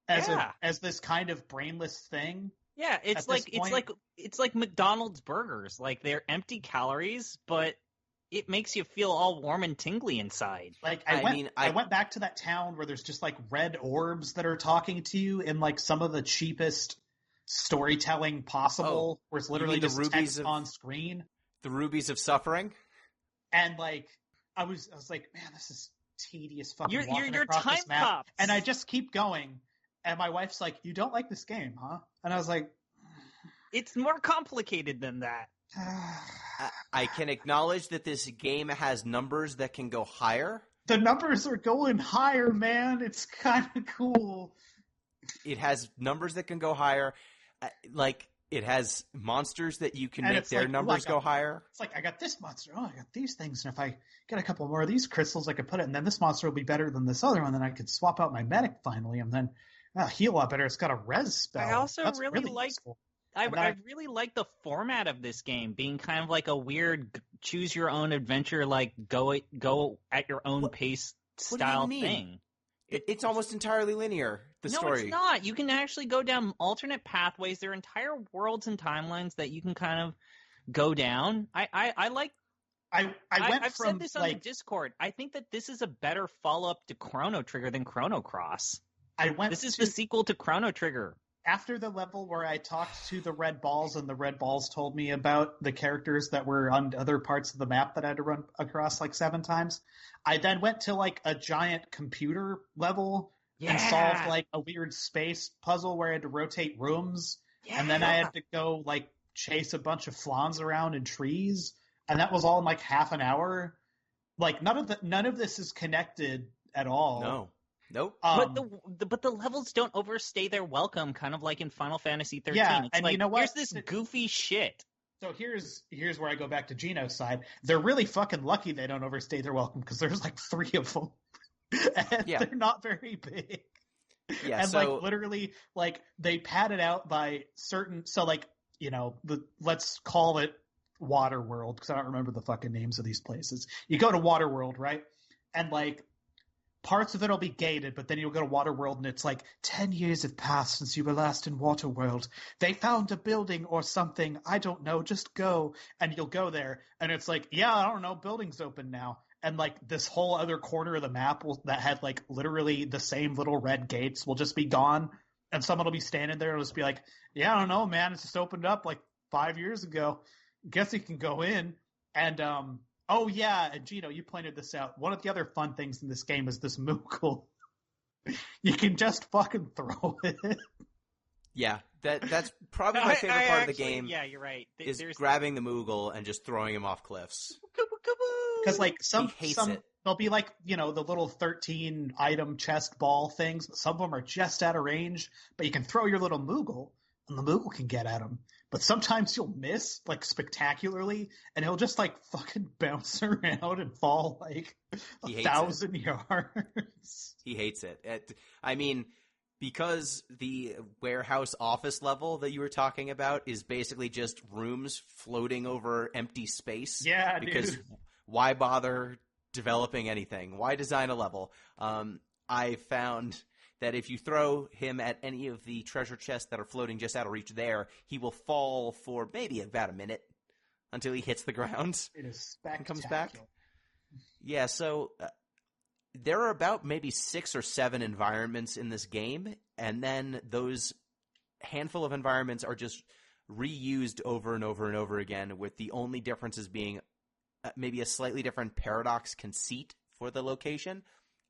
as this kind of brainless thing. Yeah, At this point- it's like McDonald's burgers. Like they're empty calories, but it makes you feel all warm and tingly inside. Like I I went back to that town where there's just like red orbs that are talking to you in like some of the cheapest storytelling possible, where it's literally mean the just rubies text of- on screen. The rubies of suffering. And like I was like, man, this is tedious fucking walking You're across time this map. cops. And I just keep going. And my wife's like, you don't like this game, huh? And I was like, It's more complicated than that. I can acknowledge that this game has numbers that can go higher. the numbers are going higher, man. It's kind of cool. It has numbers that can go higher. Like, it has monsters that you can And make it's their like, numbers go higher. It's like, I got this monster. Oh, I got these things. And if I get a couple more of these crystals, I could put it. And then this monster will be better than this other one. Then I could swap out my medic finally. And then heal up better. It's got a res spell. I also That's really like- useful. I And then I- really like the format of this game being kind of like a weird choose your own adventure, like go at your own pace what do you style mean? thing. It's almost entirely linear, the No, story. it's not. You can actually go down alternate pathways. There are entire worlds and timelines that you can kind of go down. I like. I've from said this on the like Discord. I think that this is a better follow up to Chrono Trigger than Chrono Cross. This is the sequel to Chrono Trigger. after the level where I talked to the red balls and the red balls told me about the characters that were on other parts of the map that I had to run across like 7 times. I then went to like a giant computer level and solved like a weird space puzzle where I had to rotate rooms. And then I had to go like chase a bunch of flans around in trees. And that was all in like half an hour. Like none of this is connected at all. No. Nope. But the levels don't overstay their welcome, kind of like in Final Fantasy XIII. Yeah, it's and like, you know what? here's this goofy shit. So here's where I go back to Gino's side. They're really fucking lucky they don't overstay their welcome because there's like 3 of them. And Yeah. they're not very big. Yeah, And so like literally like they pad it out by certain, so like, you know, let's call it Waterworld because I don't remember the fucking names of these places. You go to Waterworld, right? And like parts of it will be gated, but then you'll go to Waterworld and it's like 10 years have passed since you were last in Waterworld. They found a building or something. I don't know. Just go. And you'll go there. And it's like, yeah, I don't know. Building's open now. And like this whole other corner of the map that had like literally the same little red gates will just be gone. And someone will be standing there and just be like, yeah, I don't know, man. It's just opened up like 5 years ago. Guess you can go in. And, oh yeah, and Gino, you pointed this out. One of the other fun things in this game is this Moogle. You can just fucking throw it. yeah, that's probably my favorite part of the game. Yeah, you're right. Is grabbing the Moogle and just throwing him off cliffs. Because like He hates it. they'll be like, you know, the little 13 item chest ball things. But some of them are just out of range, but you can throw your little Moogle and the Moogle can get at them. But sometimes you'll miss like spectacularly and he'll just like fucking bounce around and fall like He 1,000 yards. He hates it. I mean, because the warehouse office level that you were talking about is basically just rooms floating over empty space. Yeah, because dude. why bother developing anything? Why design a level? I found that if you throw him at any of the treasure chests that are floating just out of reach there, he will fall for maybe about a minute until he hits the ground It is and spectacular. comes back. Yeah, so there are about maybe 6 or 7 environments in this game, and then those handful of environments are just reused over and over and over again, with the only differences being maybe a slightly different paradox conceit for the location,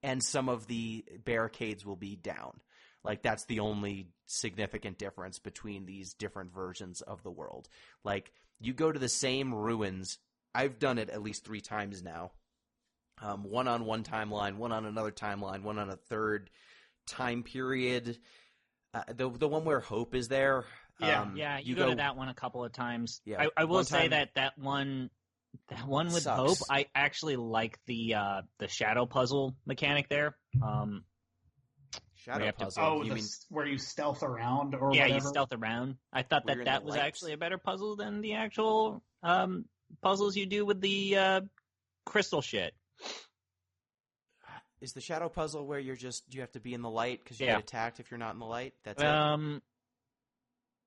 and some of the barricades will be down. Like, that's the only significant difference between these different versions of the world. Like, you go to the same ruins. I've done it at least 3 times now. One on one timeline, one on another timeline, one on a third time period. The one where Hope is there. Yeah, you go to that one a couple of times. Yeah, I will one say time- that one with Sucks. Hope, I actually like the shadow puzzle mechanic there. Shadow we have to- puzzle. Oh, you mean where you stealth around or yeah, whatever? you stealth around. I thought We're in that the was lights. actually a better puzzle than the actual puzzles you do with the crystal shit. is the shadow puzzle where you have to be in the light because you Yeah. get attacked if you're not in the light? That's it.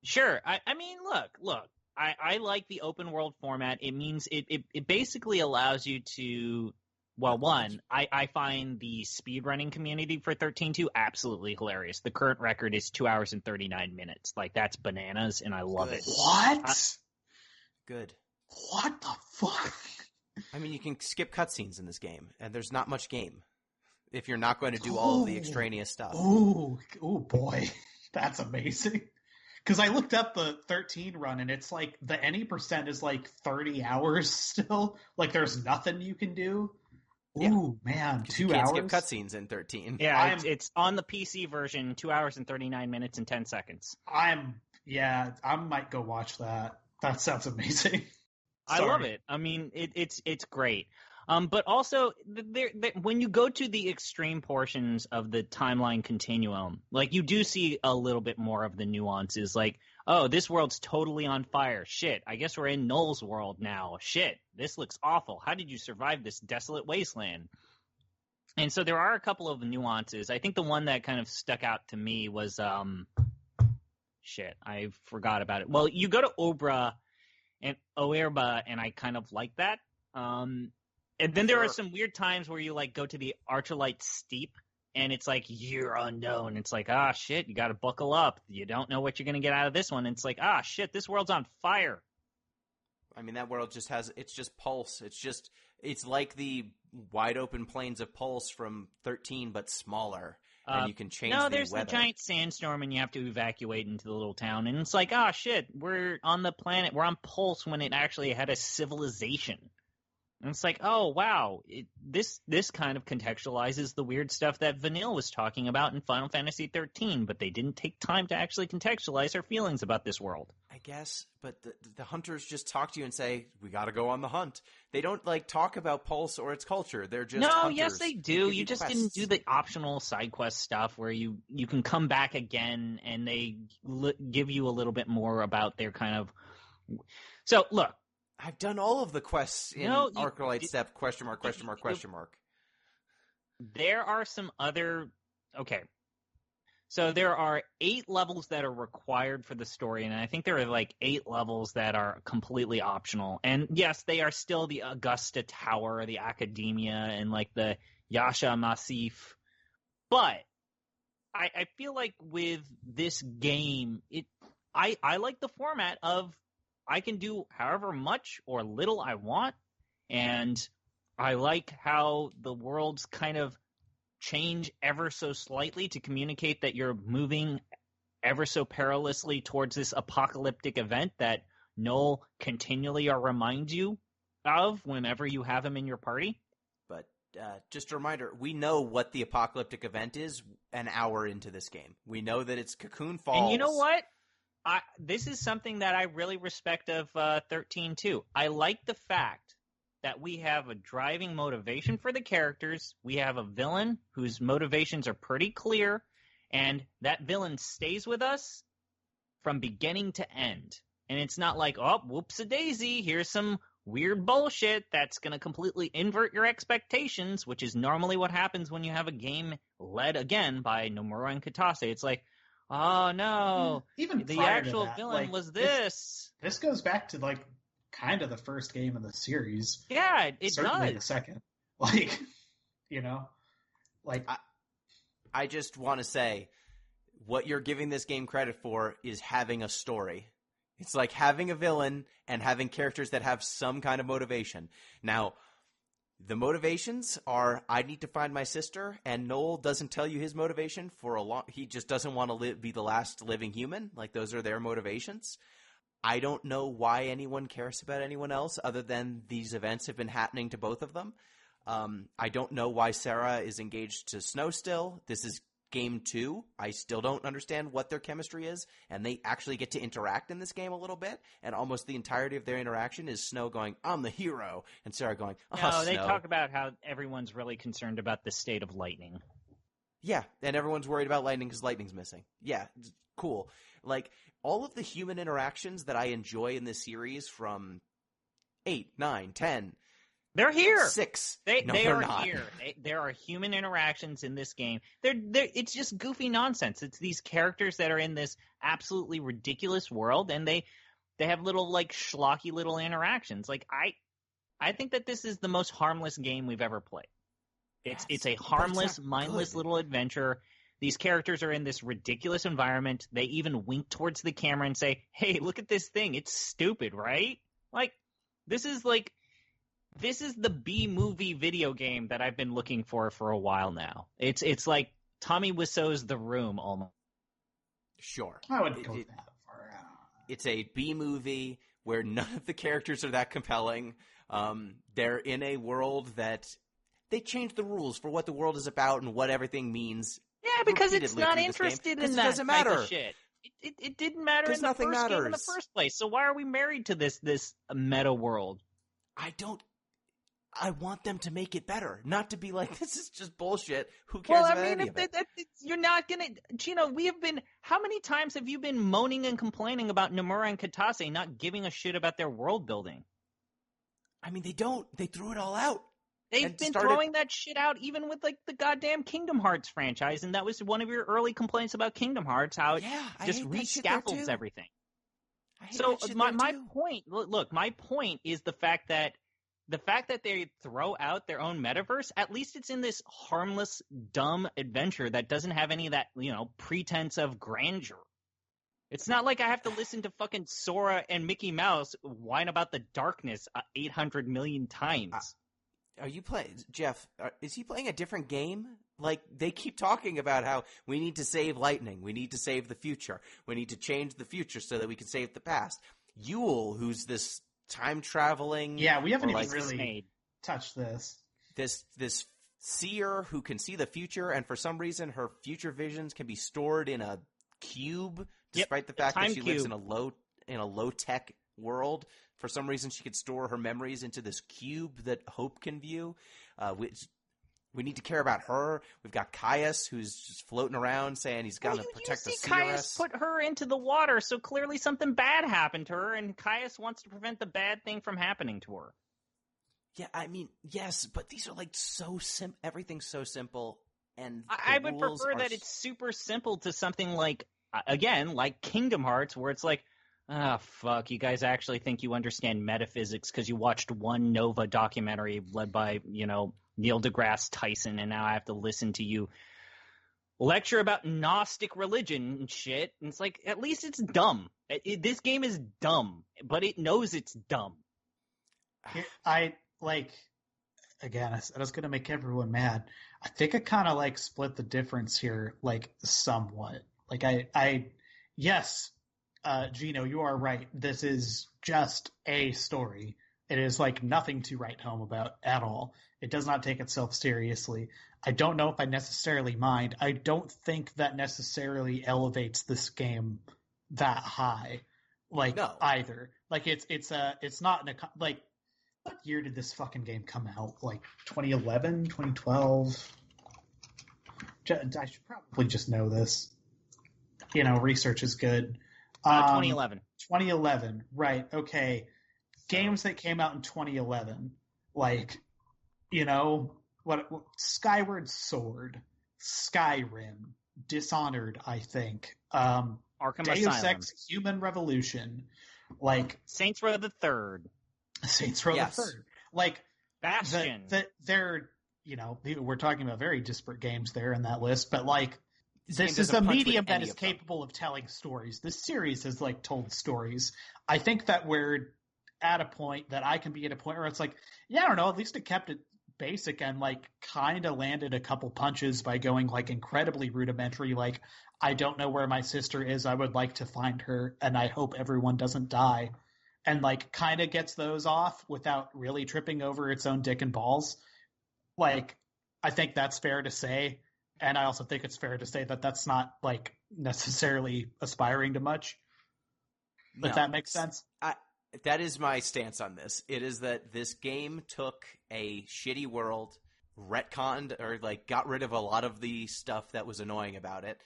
Sure. I mean, look. I like the open world format. It means it basically allows you to. Well, one, I find the speedrunning community for 13-2 absolutely hilarious. The current record is 2 hours and 39 minutes. Like, that's bananas, and I love it. What? Good. What the fuck? I mean, you can skip cutscenes in this game, and there's not much game if you're not going to do all of the extraneous stuff. Oh boy. That's amazing. Because I looked up the 13 run, and it's like the any percent is like 30 hours still. Like, there's nothing you can do. Ooh, man, 2 you can't hours? skip cutscenes in 13. Yeah, it's on the PC version, 2 hours and 39 minutes and 10 seconds. I might go watch that. That sounds amazing. I love it. I mean, it's great. But also, when you go to the extreme portions of the timeline continuum, like, you do see a little bit more of the nuances. Like, oh, this world's totally on fire. Shit, I guess we're in Noel's world now. Shit, this looks awful. How did you survive this desolate wasteland? And so there are a couple of nuances. I think the one that kind of stuck out to me was, shit, I forgot about it. Well, you go to Oerba, and I kind of like that. And then there are some weird times where you, like, go to the Archulite Steep, and it's like, you're unknown. It's like, shit, you got to buckle up. You don't know what you're going to get out of this one. And it's like, shit, this world's on fire. I mean, that world it's just Pulse. It's like the wide open plains of Pulse from 13, but smaller. And you can change the weather. No, there's the giant sandstorm, and you have to evacuate into the little town. And it's like, shit, we're on the planet. We're on Pulse when it actually had a civilization. And it's like, oh, wow, this kind of contextualizes the weird stuff that Vanille was talking about in Final Fantasy XIII, but they didn't take time to actually contextualize her feelings about this world. I guess, but the hunters just talk to you and say, we got to go on the hunt. They don't, like, talk about Pulse or its culture. They're just hunters. Yes, they do. You just didn't do the optional side quest stuff where you can come back again, and they give you a little bit more about their kind of... So, look. I've done all of the quests in Archulite Step, question mark. There are some other... Okay. So there are 8 levels that are required for the story, and I think there are, like, 8 levels that are completely optional. And, yes, they are still the Augusta Tower, the Academia, and, like, the Yasha Massif. But I feel like with this game, I like the format of I can do however much or little I want, and I like how the worlds kind of change ever so slightly to communicate that you're moving ever so perilously towards this apocalyptic event that Noel continually reminds you of whenever you have him in your party. But just a reminder, we know what the apocalyptic event is an hour into this game. We know that it's Cocoon Falls. And you know what? This is something that I really respect of 13-2. I like the fact that we have a driving motivation for the characters. We have a villain whose motivations are pretty clear, and that villain stays with us from beginning to end. And it's not like, oh, whoops-a-daisy, here's some weird bullshit that's going to completely invert your expectations, which is normally what happens when you have a game led, again, by Nomura and Katase. It's like, oh no! Even the prior actual to that, villain like, was this. This goes back to, like, kind of the first game of the series. Yeah, it Certainly does. the second. Like, you know, like I just want to say, what you're giving this game credit for is having a story. It's like having a villain and having characters that have some kind of motivation. Now, the motivations are, I need to find my sister, and Noel doesn't tell you his motivation for a long... He just doesn't want to be the last living human. Like, those are their motivations. I don't know why anyone cares about anyone else other than these events have been happening to both of them. I don't know why Sarah is engaged to Snow still. This is game 2. I still don't understand what their chemistry is, and they actually get to interact in this game a little bit, and almost the entirety of their interaction is Snow going, I'm the hero, and Sarah going, oh, no, they Snow. talk about how everyone's really concerned about the state of lightning. Yeah, and everyone's worried about lightning because lightning's missing. Yeah, cool. Like, all of the human interactions that I enjoy in this series from 8, 9, 10, They're here. 6. They they're are not. here. There are human interactions in this game. It's just goofy nonsense. It's these characters that are in this absolutely ridiculous world, and they have little like schlocky little interactions. Like I think that this is the most harmless game we've ever played. It's a harmless, mindless little adventure. These characters are in this ridiculous environment. They even wink towards the camera and say, "Hey, look at this thing. It's stupid, right?" Like this is the B-movie video game that I've been looking for a while now. It's like Tommy Wiseau's The Room almost. Sure. I wouldn't go that far. It's a B-movie where none of the characters are that compelling. They're in a world that they change the rules for what the world is about and what everything means. Yeah, because it's not interested in that doesn't matter. type of shit. It didn't matter in the first game in the first place. So why are we married to this meta world? I want them to make it better, not to be like, this is just bullshit. Who cares about any of it? You're not going to... Gino, how many times have you been moaning and complaining about Nomura and Katase not giving a shit about their world building? I mean, they don't. They threw it all out. They've been throwing that shit out even with like the goddamn Kingdom Hearts franchise, and that was one of your early complaints about Kingdom Hearts, how it just rescaffolds everything. So my point is the fact that they throw out their own metaverse, at least it's in this harmless, dumb adventure that doesn't have any of that, pretense of grandeur. It's not like I have to listen to fucking Sora and Mickey Mouse whine about the darkness 800 million times. Are you playing, Jeff? Is he playing a different game? Like, they keep talking about how we need to save Lightning, we need to save the future, we need to change the future so that we can save the past. Yule, who's this time-traveling... Yeah, we haven't even really touched this. This seer who can see the future, and for some reason her future visions can be stored in a cube, despite the fact that she lives in a low-tech world. For some reason, she could store her memories into this cube that Hope can view. We need to care about her. We've got Caius, who's just floating around saying he's going to protect the Seeress. Caius put her into the water, so clearly something bad happened to her, and Caius wants to prevent the bad thing from happening to her. Yeah, I mean, yes, but these are like everything's so simple. And I would prefer that it's super simple to something like, again, like Kingdom Hearts, where it's like, fuck, you guys actually think you understand metaphysics because you watched one Nova documentary led by, Neil deGrasse Tyson, and now I have to listen to you lecture about Gnostic religion and shit. And it's like, at least it's dumb. This game is dumb, but it knows it's dumb. Again, I was going to make everyone mad. I think I kind of split the difference here, somewhat. Yes, Gino, you are right. This is just a story. It is nothing to write home about at all. It does not take itself seriously. I don't know if I necessarily mind. I don't think that necessarily elevates this game that high, either. It's not in a what year did this fucking game come out? 2011, 2012? I should probably just know this. Research is good. 2011. 2011, right? Okay. Games that came out in 2011, Skyward Sword, Skyrim, Dishonored, I think, Arkham Deus Asylum, Ex Human Revolution, Saints Row the Third, Bastion. They're we're talking about very disparate games there in that list, but this is a medium that is capable of telling stories. This series has told stories. I think that we're at a point that I can be at a point where it's I don't know, at least it kept it basic and kind of landed a couple punches by going incredibly rudimentary. I don't know where my sister is. I would like to find her, and I hope everyone doesn't die. And kind of gets those off without really tripping over its own dick and balls. I think that's fair to say. And I also think it's fair to say that that's not necessarily aspiring to much. If that makes sense. That is my stance on this. It is that this game took a shitty world, retconned or got rid of a lot of the stuff that was annoying about it,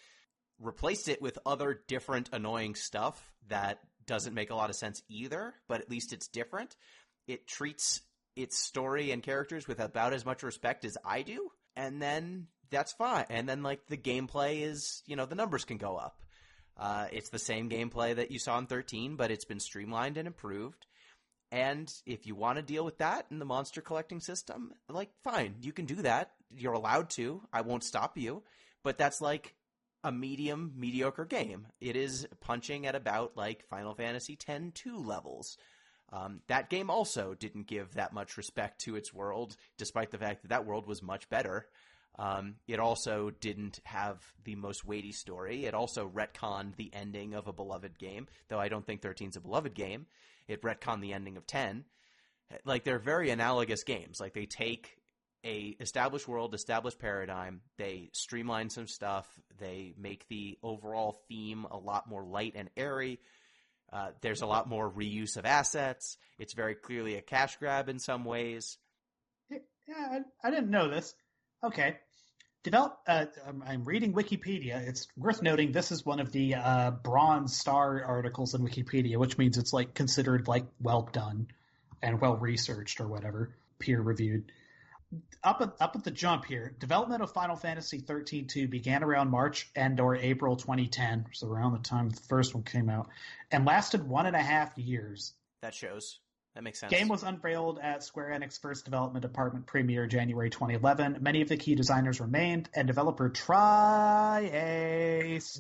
replaced it with other different annoying stuff that doesn't make a lot of sense either, but at least it's different. It treats its story and characters with about as much respect as I do, and then that's fine. And then, like, the gameplay is, you know, the numbers can go up. It's the same gameplay that you saw in 13, but it's been streamlined and improved. And if you want to deal with that in the monster collecting system, like, fine, you can do that. You're allowed to. I won't stop you. But that's like a mediocre game. It is punching at about like Final Fantasy X-2 levels. That game also didn't give that much respect to its world, despite the fact that that world was much better. It also didn't have the most weighty story. It also retconned the ending of a beloved game, though I don't think 13's a beloved game. It retconned the ending of 10. Like, they're very analogous games. Like, they take a established world, established paradigm, they streamline some stuff, they make the overall theme a lot more light and airy. There's a lot more reuse of assets. It's very clearly a cash grab in some ways. Yeah, I didn't know this. Okay. I'm reading Wikipedia. It's worth noting this is one of the bronze star articles in Wikipedia, which means it's like considered like well done and well researched or whatever, peer reviewed. Up at the jump here, development of Final Fantasy XIII-2 began around March and/or April 2010, so around the time the first one came out, and lasted 1.5 years. That shows. That makes sense. Game was unveiled at Square Enix First Development Department premiere January 2011. Many of the key designers remained, and developer Tri-Ace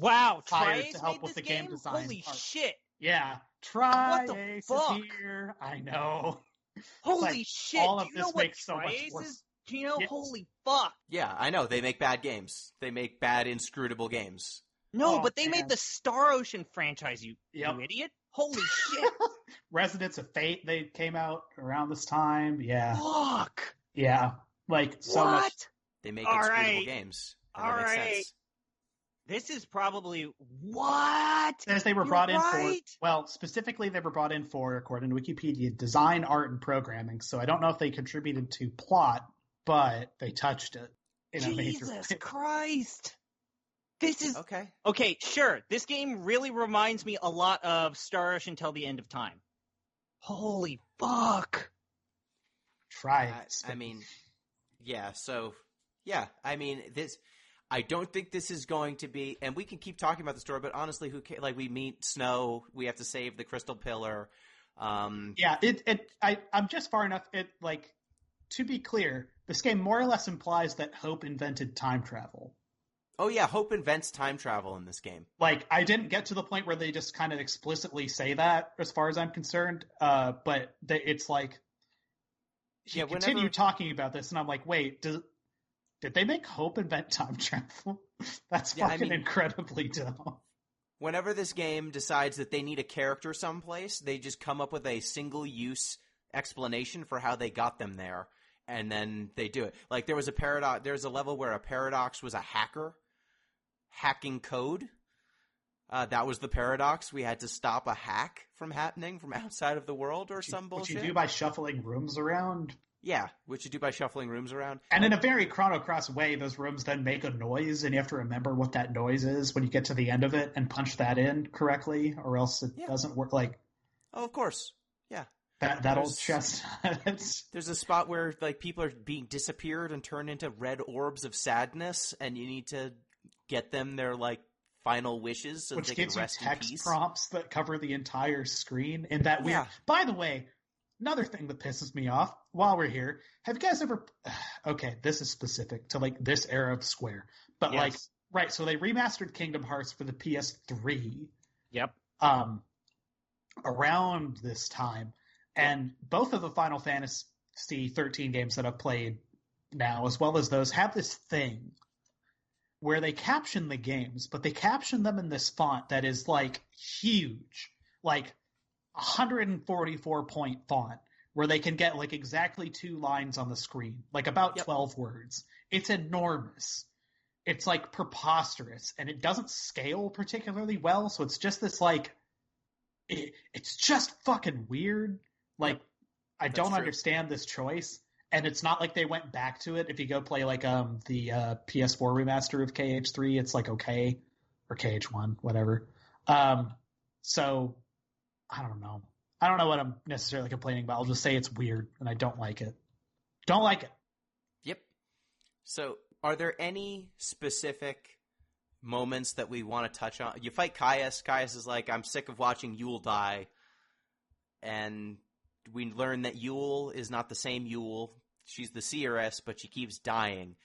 Wow, hired Tri-Ace to help made with this the game design. Holy shit! Yeah, What the Tri-Ace fuck? is here. I know. Holy Like, shit! all Do of you know this what makes so much Tri-Ace more- is, Gino? Yes. Holy fuck! Yeah, I know. They make bad games. They make bad, inscrutable games. No, Oh, but they man. made the Star Ocean franchise. You Yep. idiot! Holy shit! Residents of Fate, they came out around this time. Yeah. Fuck! Yeah. Like, so What? much. They make All inscrutable right. games. And All that makes right. sense. This is probably what? As they were You're brought in right. for, well, specifically they were brought in for, according to Wikipedia, design, art, and programming. So I don't know if they contributed to plot, but they touched it in a major Jesus way. Christ! This is Okay. Sure. This game really reminds me a lot of Star Ocean Till the End of Time. Holy fuck! Try it. I mean, yeah, so, yeah, I mean, this, I don't think this is going to be, and we can keep talking about the story, but honestly, who cares? Like, we meet Snow, we have to save the Crystal Pillar. Yeah, I'm just far enough, like, to be clear, this game more or less implies that Hope invented time travel. Oh, yeah, Hope invents time travel in this game. Like, I didn't get to the point where they just kind of explicitly say that, as far as I'm concerned, but it's like, he continued talking about this, and I'm like, wait, did they make Hope invent time travel? That's fucking incredibly dumb. Whenever this game decides that they need a character someplace, they just come up with a single-use explanation for how they got them there, and then they do it. Like, there was a level where a Paradox was a hacker, hacking code. That was the Paradox. We had to stop a hack from happening from outside of the world or some bullshit. Which you do by shuffling rooms around. Yeah, which you do by shuffling rooms around. And in a very Chrono Cross way, those rooms then make a noise, and you have to remember what that noise is when you get to the end of it and punch that in correctly, or else it doesn't work. Like, oh, of course, yeah. That old chestnut. There's a spot where like people are being disappeared and turned into red orbs of sadness, and you need to get them their like final wishes so which that they gives can you rest in text peace. prompts that cover the entire screen in that weird. Yeah. By the way, another thing that pisses me off while we're here, have you guys ever? Okay, this is specific to like this era of Square, but Yes. like right. So they remastered Kingdom Hearts for the PS3. Yep. Around this time. And both of the Final Fantasy XIII games that I've played now, as well as those, have this thing where they caption the games, but they caption them in this font that is like huge, like 144-point font, where they can get like exactly 2 lines on the screen, like about 12 words. It's enormous. It's like preposterous, and it doesn't scale particularly well, so it's just this like, it's just fucking weird. Like, I don't understand this choice, and it's not like they went back to it. If you go play like the PS4 remaster of KH3, it's like okay, or KH1, whatever. So I don't know. I don't know what I'm necessarily complaining about. I'll just say it's weird, and I don't like it. Don't like it. Yep. So, are there any specific moments that we want to touch on? You fight Caius. Caius is like, I'm sick of watching Yule die. And we learn that Yule is not the same Yule. She's the seeress, but she keeps dying.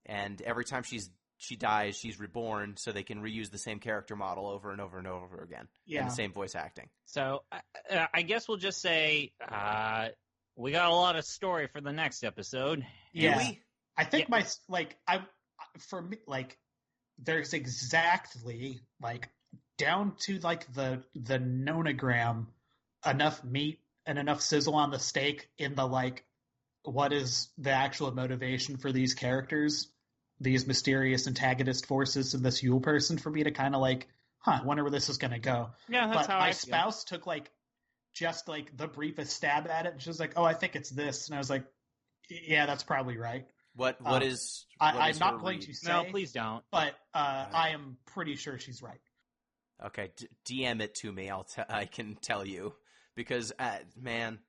And every time she dies, she's reborn, so they can reuse the same character model over and over and over again. Yeah. And the same voice acting. So I guess we'll just say we got a lot of story for the next episode. Yeah. Do we? I think for me, like, there's exactly, like, down to, like, the nonogram, enough meat and enough sizzle on the steak in the, like, what is the actual motivation for these characters, these mysterious antagonist forces of this Yule person, for me to kind of, like, I wonder where this is going to go. Yeah, that's but how my I feel. spouse took, like, just, like, the briefest stab at it, and she was like, oh, I think it's this. And I was like, yeah, that's probably right. What is I'm not her going read? to say. No, please don't. But I am pretty sure she's right. Okay, DM it to me. I can tell you, because man,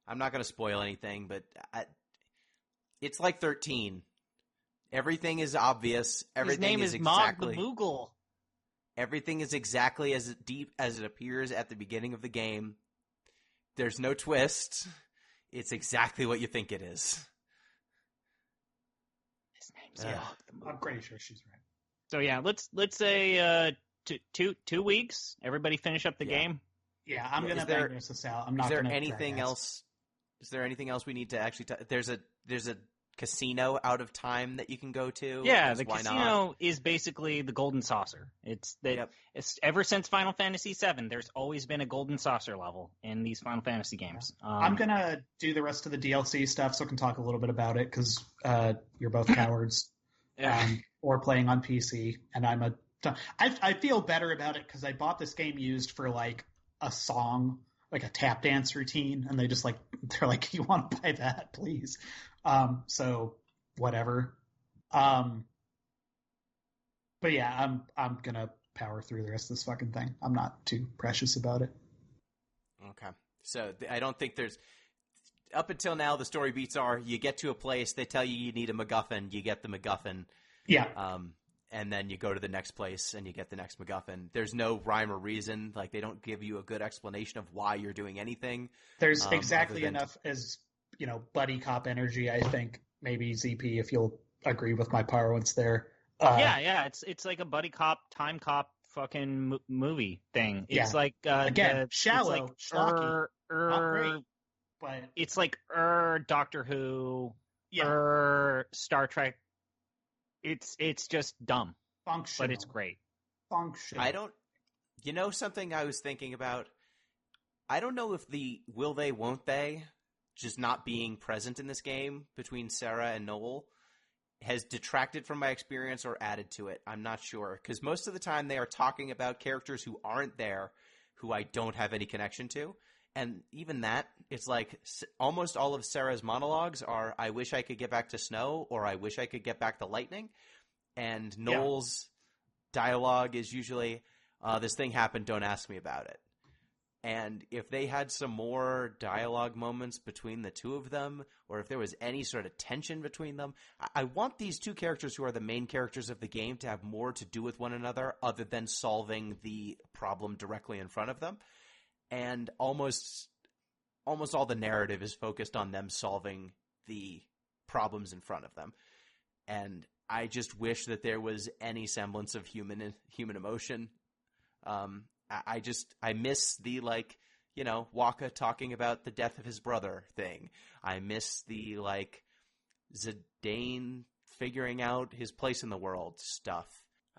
I'm not going to spoil anything, but it's like 13. Everything is obvious. Everything His name is Mog exactly the Moogle. Everything is exactly as deep as it appears at the beginning of the game. There's no twist. It's exactly what you think it is. His name's Mog the Moogle. I'm pretty sure she's right. So yeah, let's say 2 weeks. Everybody finish up the game. Yeah, I'm Yeah, gonna is there- bang this out. I'm not. Is there gonna anything drag ass. else? Is there anything else we need to actually? There's a casino out of time that you can go to. Yeah, because the why not? casino is basically the golden saucer. It's ever since Final Fantasy VII, there's always been a golden saucer level in these Final Fantasy games. I'm gonna do the rest of the DLC stuff, so I can talk a little bit about it because you're both cowards, or playing on PC, and I feel better about it because I bought this game used for like a song, like a tap dance routine, and they're like, you want to buy that, please? So whatever. But yeah, I'm gonna power through the rest of this fucking thing. I'm not too precious about it. Okay, so I don't think there's. Up until now, the story beats are you get to a place, they tell you need a MacGuffin, you get the MacGuffin. Yeah. And then you go to the next place and you get the next MacGuffin. There's no rhyme or reason. Like, they don't give you a good explanation of why you're doing anything. There's exactly enough as, buddy cop energy, I think. Maybe ZP, if you'll agree with my parlance there. Yeah, it's like a buddy cop, time cop fucking movie thing. It's like again, shallow, it's like schlocky, not great, but it's like Doctor Who, yeah, Star Trek. It's just dumb, functional, but it's great. Functional. Something I was thinking about. I don't know if the will they, won't they, just not being present in this game between Sarah and Noel has detracted from my experience or added to it. I'm not sure, because most of the time they are talking about characters who aren't there, who I don't have any connection to. And even that, it's like almost all of Sarah's monologues are, I wish I could get back to snow, or I wish I could get back to lightning. And Noel's dialogue is usually, this thing happened, don't ask me about it. And if they had some more dialogue moments between the two of them, or if there was any sort of tension between them, I want these two characters who are the main characters of the game to have more to do with one another other than solving the problem directly in front of them. And almost all the narrative is focused on them solving the problems in front of them. And I just wish that there was any semblance of human emotion. I miss the, Waka talking about the death of his brother thing. I miss the, Zidane figuring out his place in the world stuff.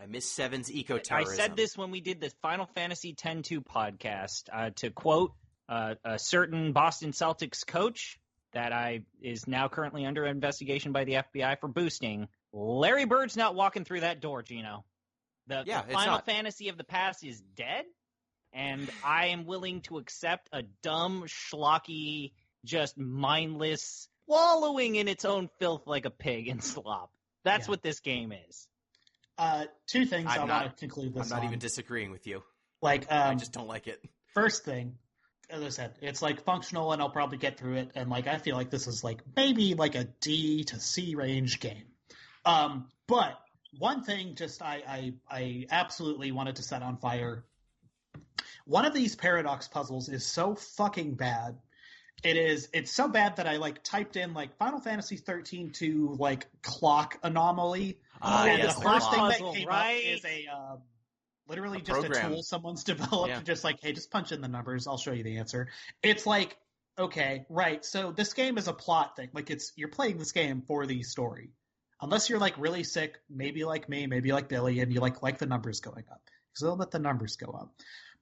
I miss Seven's eco-terrorism. I said this when we did the Final Fantasy X-2 podcast, to quote a certain Boston Celtics coach that is now currently under investigation by the FBI for boosting. Larry Bird's not walking through that door, Gino. The Final Fantasy of the past is dead, and I am willing to accept a dumb, schlocky, just mindless, wallowing in its own filth like a pig in slop. That's what this game is. Two things I want to conclude this I'm not on. even disagreeing with you. I just don't like it. First thing, as I said, it's like functional, and I'll probably get through it. And like, I feel like this is like maybe like a D to C range game. But one thing, just I absolutely wanted to set on fire. One of these paradox puzzles is so fucking bad. It's so bad that I like typed in like Final Fantasy XIII-2 like clock anomaly. And yes, the first thing puzzle, that came right? up is literally A just program. a tool someone's developed, Yeah. just like, hey, just punch in the numbers, I'll show you the answer. It's like, okay, right, so this game is a plot thing. Like, you're playing this game for the story. Unless you're like really sick, maybe like me, maybe like Billy, and you like the numbers going up. Because it'll let the numbers go up.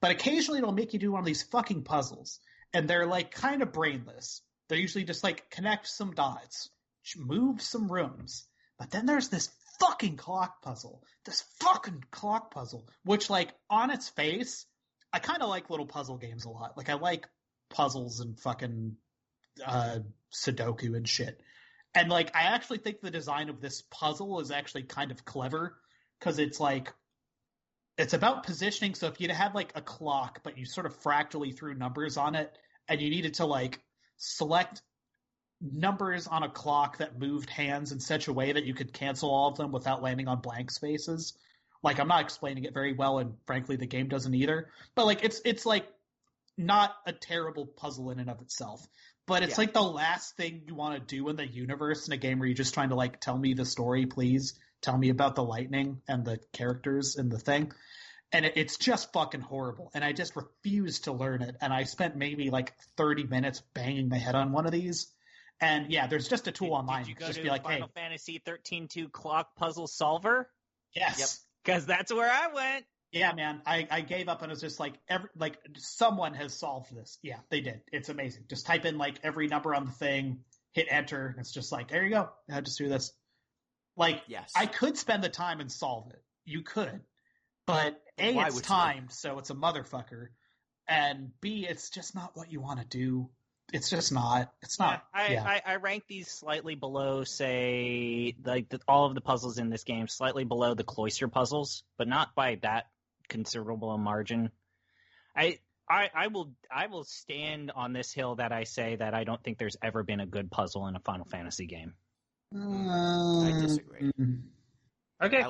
But occasionally it'll make you do one of these fucking puzzles. And they're like kind of brainless. They're usually just like connect some dots, move some rooms. But then there's this fucking clock puzzle. Which like on its face, I kind of like little puzzle games a lot. Like I like puzzles and fucking Sudoku and shit. And like I actually think the design of this puzzle is actually kind of clever because it's like it's about positioning. So if you had like a clock, but you sort of fractally threw numbers on it, and you needed to like select numbers on a clock that moved hands in such a way that you could cancel all of them without landing on blank spaces. Like, I'm not explaining it very well, and frankly, the game doesn't either. But like, it's like not a terrible puzzle in and of itself. But it's like the last thing you want to do in the universe in a game where you're just trying to like, tell me the story, please. Tell me about the lightning and the characters and the thing. And it's just fucking horrible. And I just refuse to learn it. And I spent maybe like 30 minutes banging my head on one of these. And yeah, there's just a tool online. Did you go just to be like, Final hey, Fantasy XIII-2 clock puzzle solver? yes. Because that's where I went. Yeah, man. I gave up and it was just like, someone has solved this. Yeah, they did. It's amazing. Just type in like every number on the thing, hit enter. And it's just like, there you go. I just do this. Like, Yes. I could spend the time and solve it. You could. But A, Why it's would you? timed, so it's a motherfucker. And B, it's just not what you want to do. It's just not. It's not. I rank these slightly below, say, like all of the puzzles in this game, slightly below the cloister puzzles, but not by that considerable a margin. I will stand on this hill that I say that I don't think there's ever been a good puzzle in a Final Fantasy game. I disagree. Okay.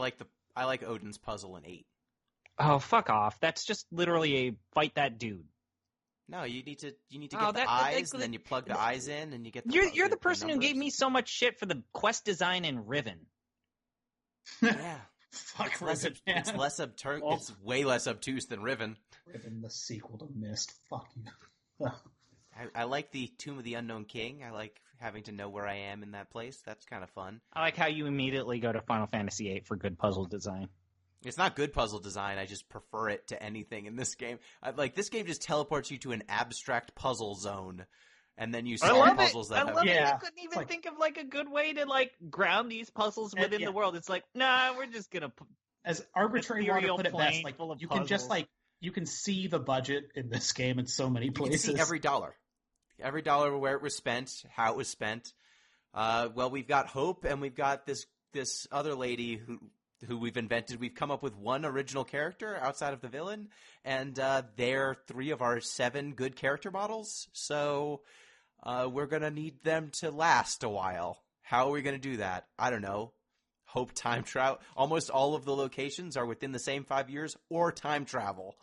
I like Odin's puzzle in 8. Oh, fuck off. That's just literally a fight that dude. No, you need to get Oh, the eyes, and then you plug the eyes in, and you get the You're the person who numbers. gave me so much shit for the quest design in Riven. Yeah. Fuck It's less, Riven, it's man. less obtuse. Oh. It's way less obtuse than Riven. Riven, the sequel to Myst. Fuck you. Ugh. I like the Tomb of the Unknown King. I like having to know where I am in that place. That's kind of fun. I like how you immediately go to Final Fantasy VIII for good puzzle design. It's not good puzzle design. I just prefer it to anything in this game. This game just teleports you to an abstract puzzle zone, and then you solve puzzles that I have. love it. Yeah. You couldn't even like- think of like a good way to like ground these puzzles within yeah. the world. It's like, nah, we're just gonna. As arbitrary you want to Ethereal put it plane best, like full of you can just puzzles. like you can see the budget in this game in so many You can places. see every dollar where it was spent, how it was spent. Well, we've got Hope, and we've got this other lady who we've invented. We've come up with one original character outside of the villain, and they're 3 of our 7 good character models. So we're gonna need them to last a while. How are we gonna do that? I don't know. Hope time travel. Almost all of the locations are within the same 5 years, or time travel.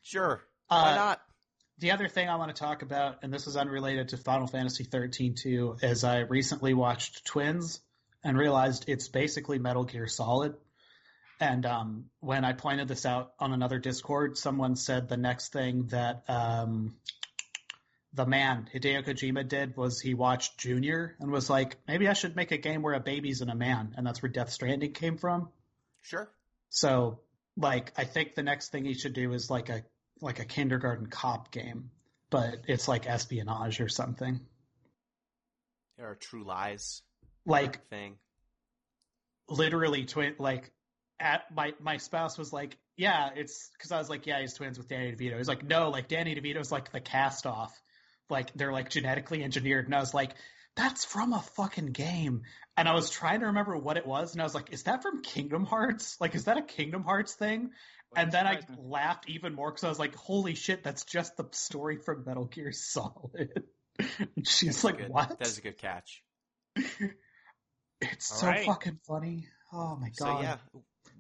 Sure, why not? The other thing I want to talk about, and this is unrelated to Final Fantasy XIII-2, is I recently watched Twins and realized it's basically Metal Gear Solid. And when I pointed this out on another Discord, someone said the next thing that the man, Hideo Kojima, did was he watched Junior and was like, maybe I should make a game where a baby's in a man. And that's where Death Stranding came from. Sure. So, like, I think the next thing he should do is like a kindergarten cop game, but it's like espionage or something. There are True Lies. Like, Thing. literally my spouse was like, yeah, it's because I was like, yeah, he's twins with Danny DeVito. He's like, no, like Danny DeVito's like the cast off, like they're like genetically engineered. And I was like, that's from a fucking game. And I was trying to remember what it was, and I was like, is that from Kingdom Hearts? Like, is that a Kingdom Hearts thing? And then I laughed even more because I was like, holy shit, that's just the story from Metal Gear Solid. And she's like, what? That is a good catch. It's so fucking funny. Oh my god. So yeah,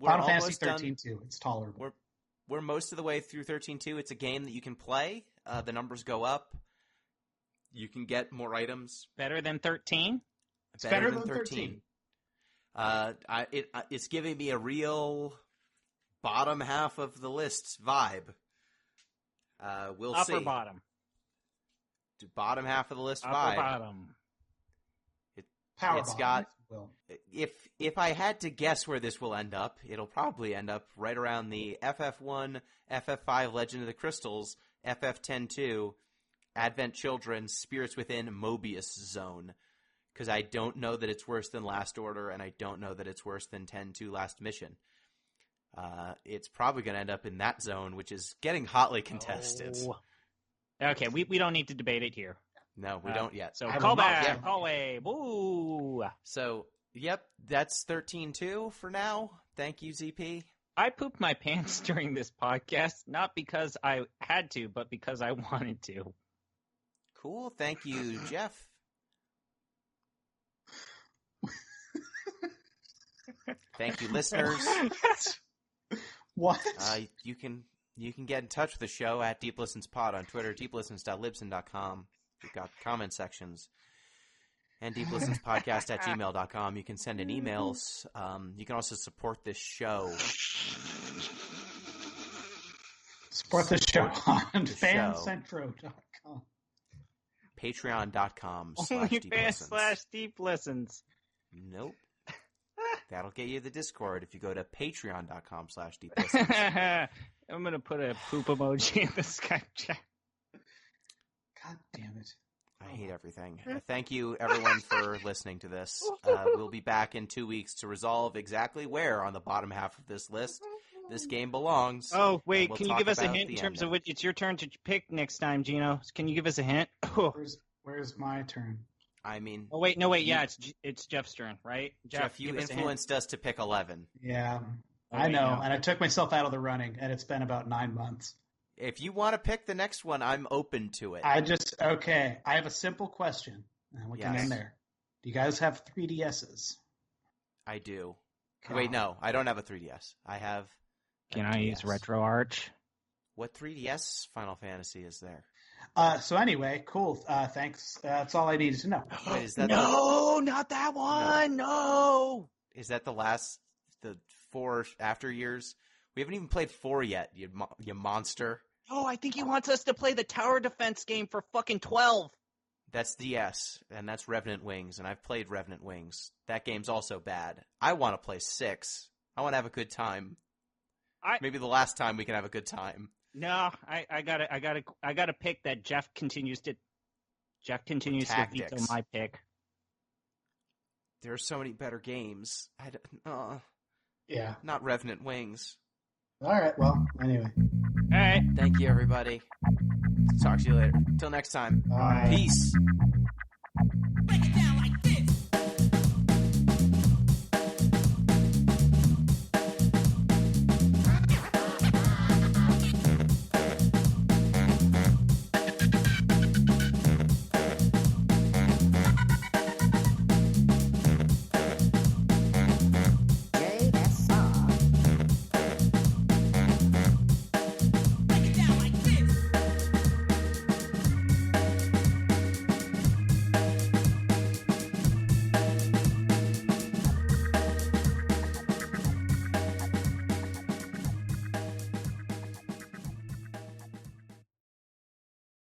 Final Fantasy XIII-2. It's tolerable. We're most of the way through 13-2. It's a game that you can play. The numbers go up. You can get more items. Better than 13? It's better than 13. It's giving me a real bottom half of the list vibe. We'll see. Upper bottom. Bottom half of the list Upper vibe. bottom. It's got. If I had to guess where this will end up, it'll probably end up right around the FF1, FF5 Legend of the Crystals, FF10-2, Advent Children, Spirits Within, Mobius zone. Because I don't know that it's worse than Last Order, and I don't know that it's worse than 10-2 Last Mission. It's probably going to end up in that zone, which is getting hotly contested. Oh. Okay, we don't need to debate it here. No, we don't yet. So call back, call away, woo! So, yep, that's 13-2 for now. Thank you, ZP. I pooped my pants during this podcast, not because I had to, but because I wanted to. Cool, thank you, Jeff. Thank you, listeners. What? You can get in touch with the show at DeepListensPod on Twitter, deeplistens.libsyn.com. We've got comment sections. And deeplistenspodcast@gmail.com. You can send in emails. You can also support this show. Support the show on fancentro.com. Patreon.com/deeplistens. OnlyFans/deeplistens. Nope. That'll get you the Discord if you go to patreon.com/deeplistens. I'm going to put a poop emoji in the Skype chat. God damn it. I hate everything. Thank you, everyone, for listening to this. We'll be back in 2 weeks to resolve exactly where on the bottom half of this list this game belongs. Oh, wait. Can you give us a hint in terms of which it's your turn to pick next time, Gino? Can you give us a hint? Where's my turn? I mean... Oh, wait. No, wait. Yeah, it's Jeff's turn, right? Jeff, you influenced us to pick 11. Yeah. I know. And I took myself out of the running, and it's been about 9 months. If you want to pick the next one, I'm open to it. Okay. I have a simple question, and we can end there. Do you guys have 3DSs? I do. God. Wait, no. I don't have a 3DS. I have... Can I use RetroArch? What 3DS Final Fantasy is there? So anyway, cool. Thanks. That's all I needed to know. Wait, is that not that one. No. Is that the 4 after years? We haven't even played 4 yet, you monster. Oh, I think he wants us to play the tower defense game for fucking 12. That's DS, and that's Revenant Wings, and I've played Revenant Wings. That game's also bad. I want to play 6. I want to have a good time. Maybe the last time we can have a good time. No, I gotta pick that Jeff continues to veto my pick. There are so many better games. Yeah. Not Revenant Wings. All right. Well, anyway. All right. Thank you, everybody. Talk to you later. Till next time. Bye. Peace.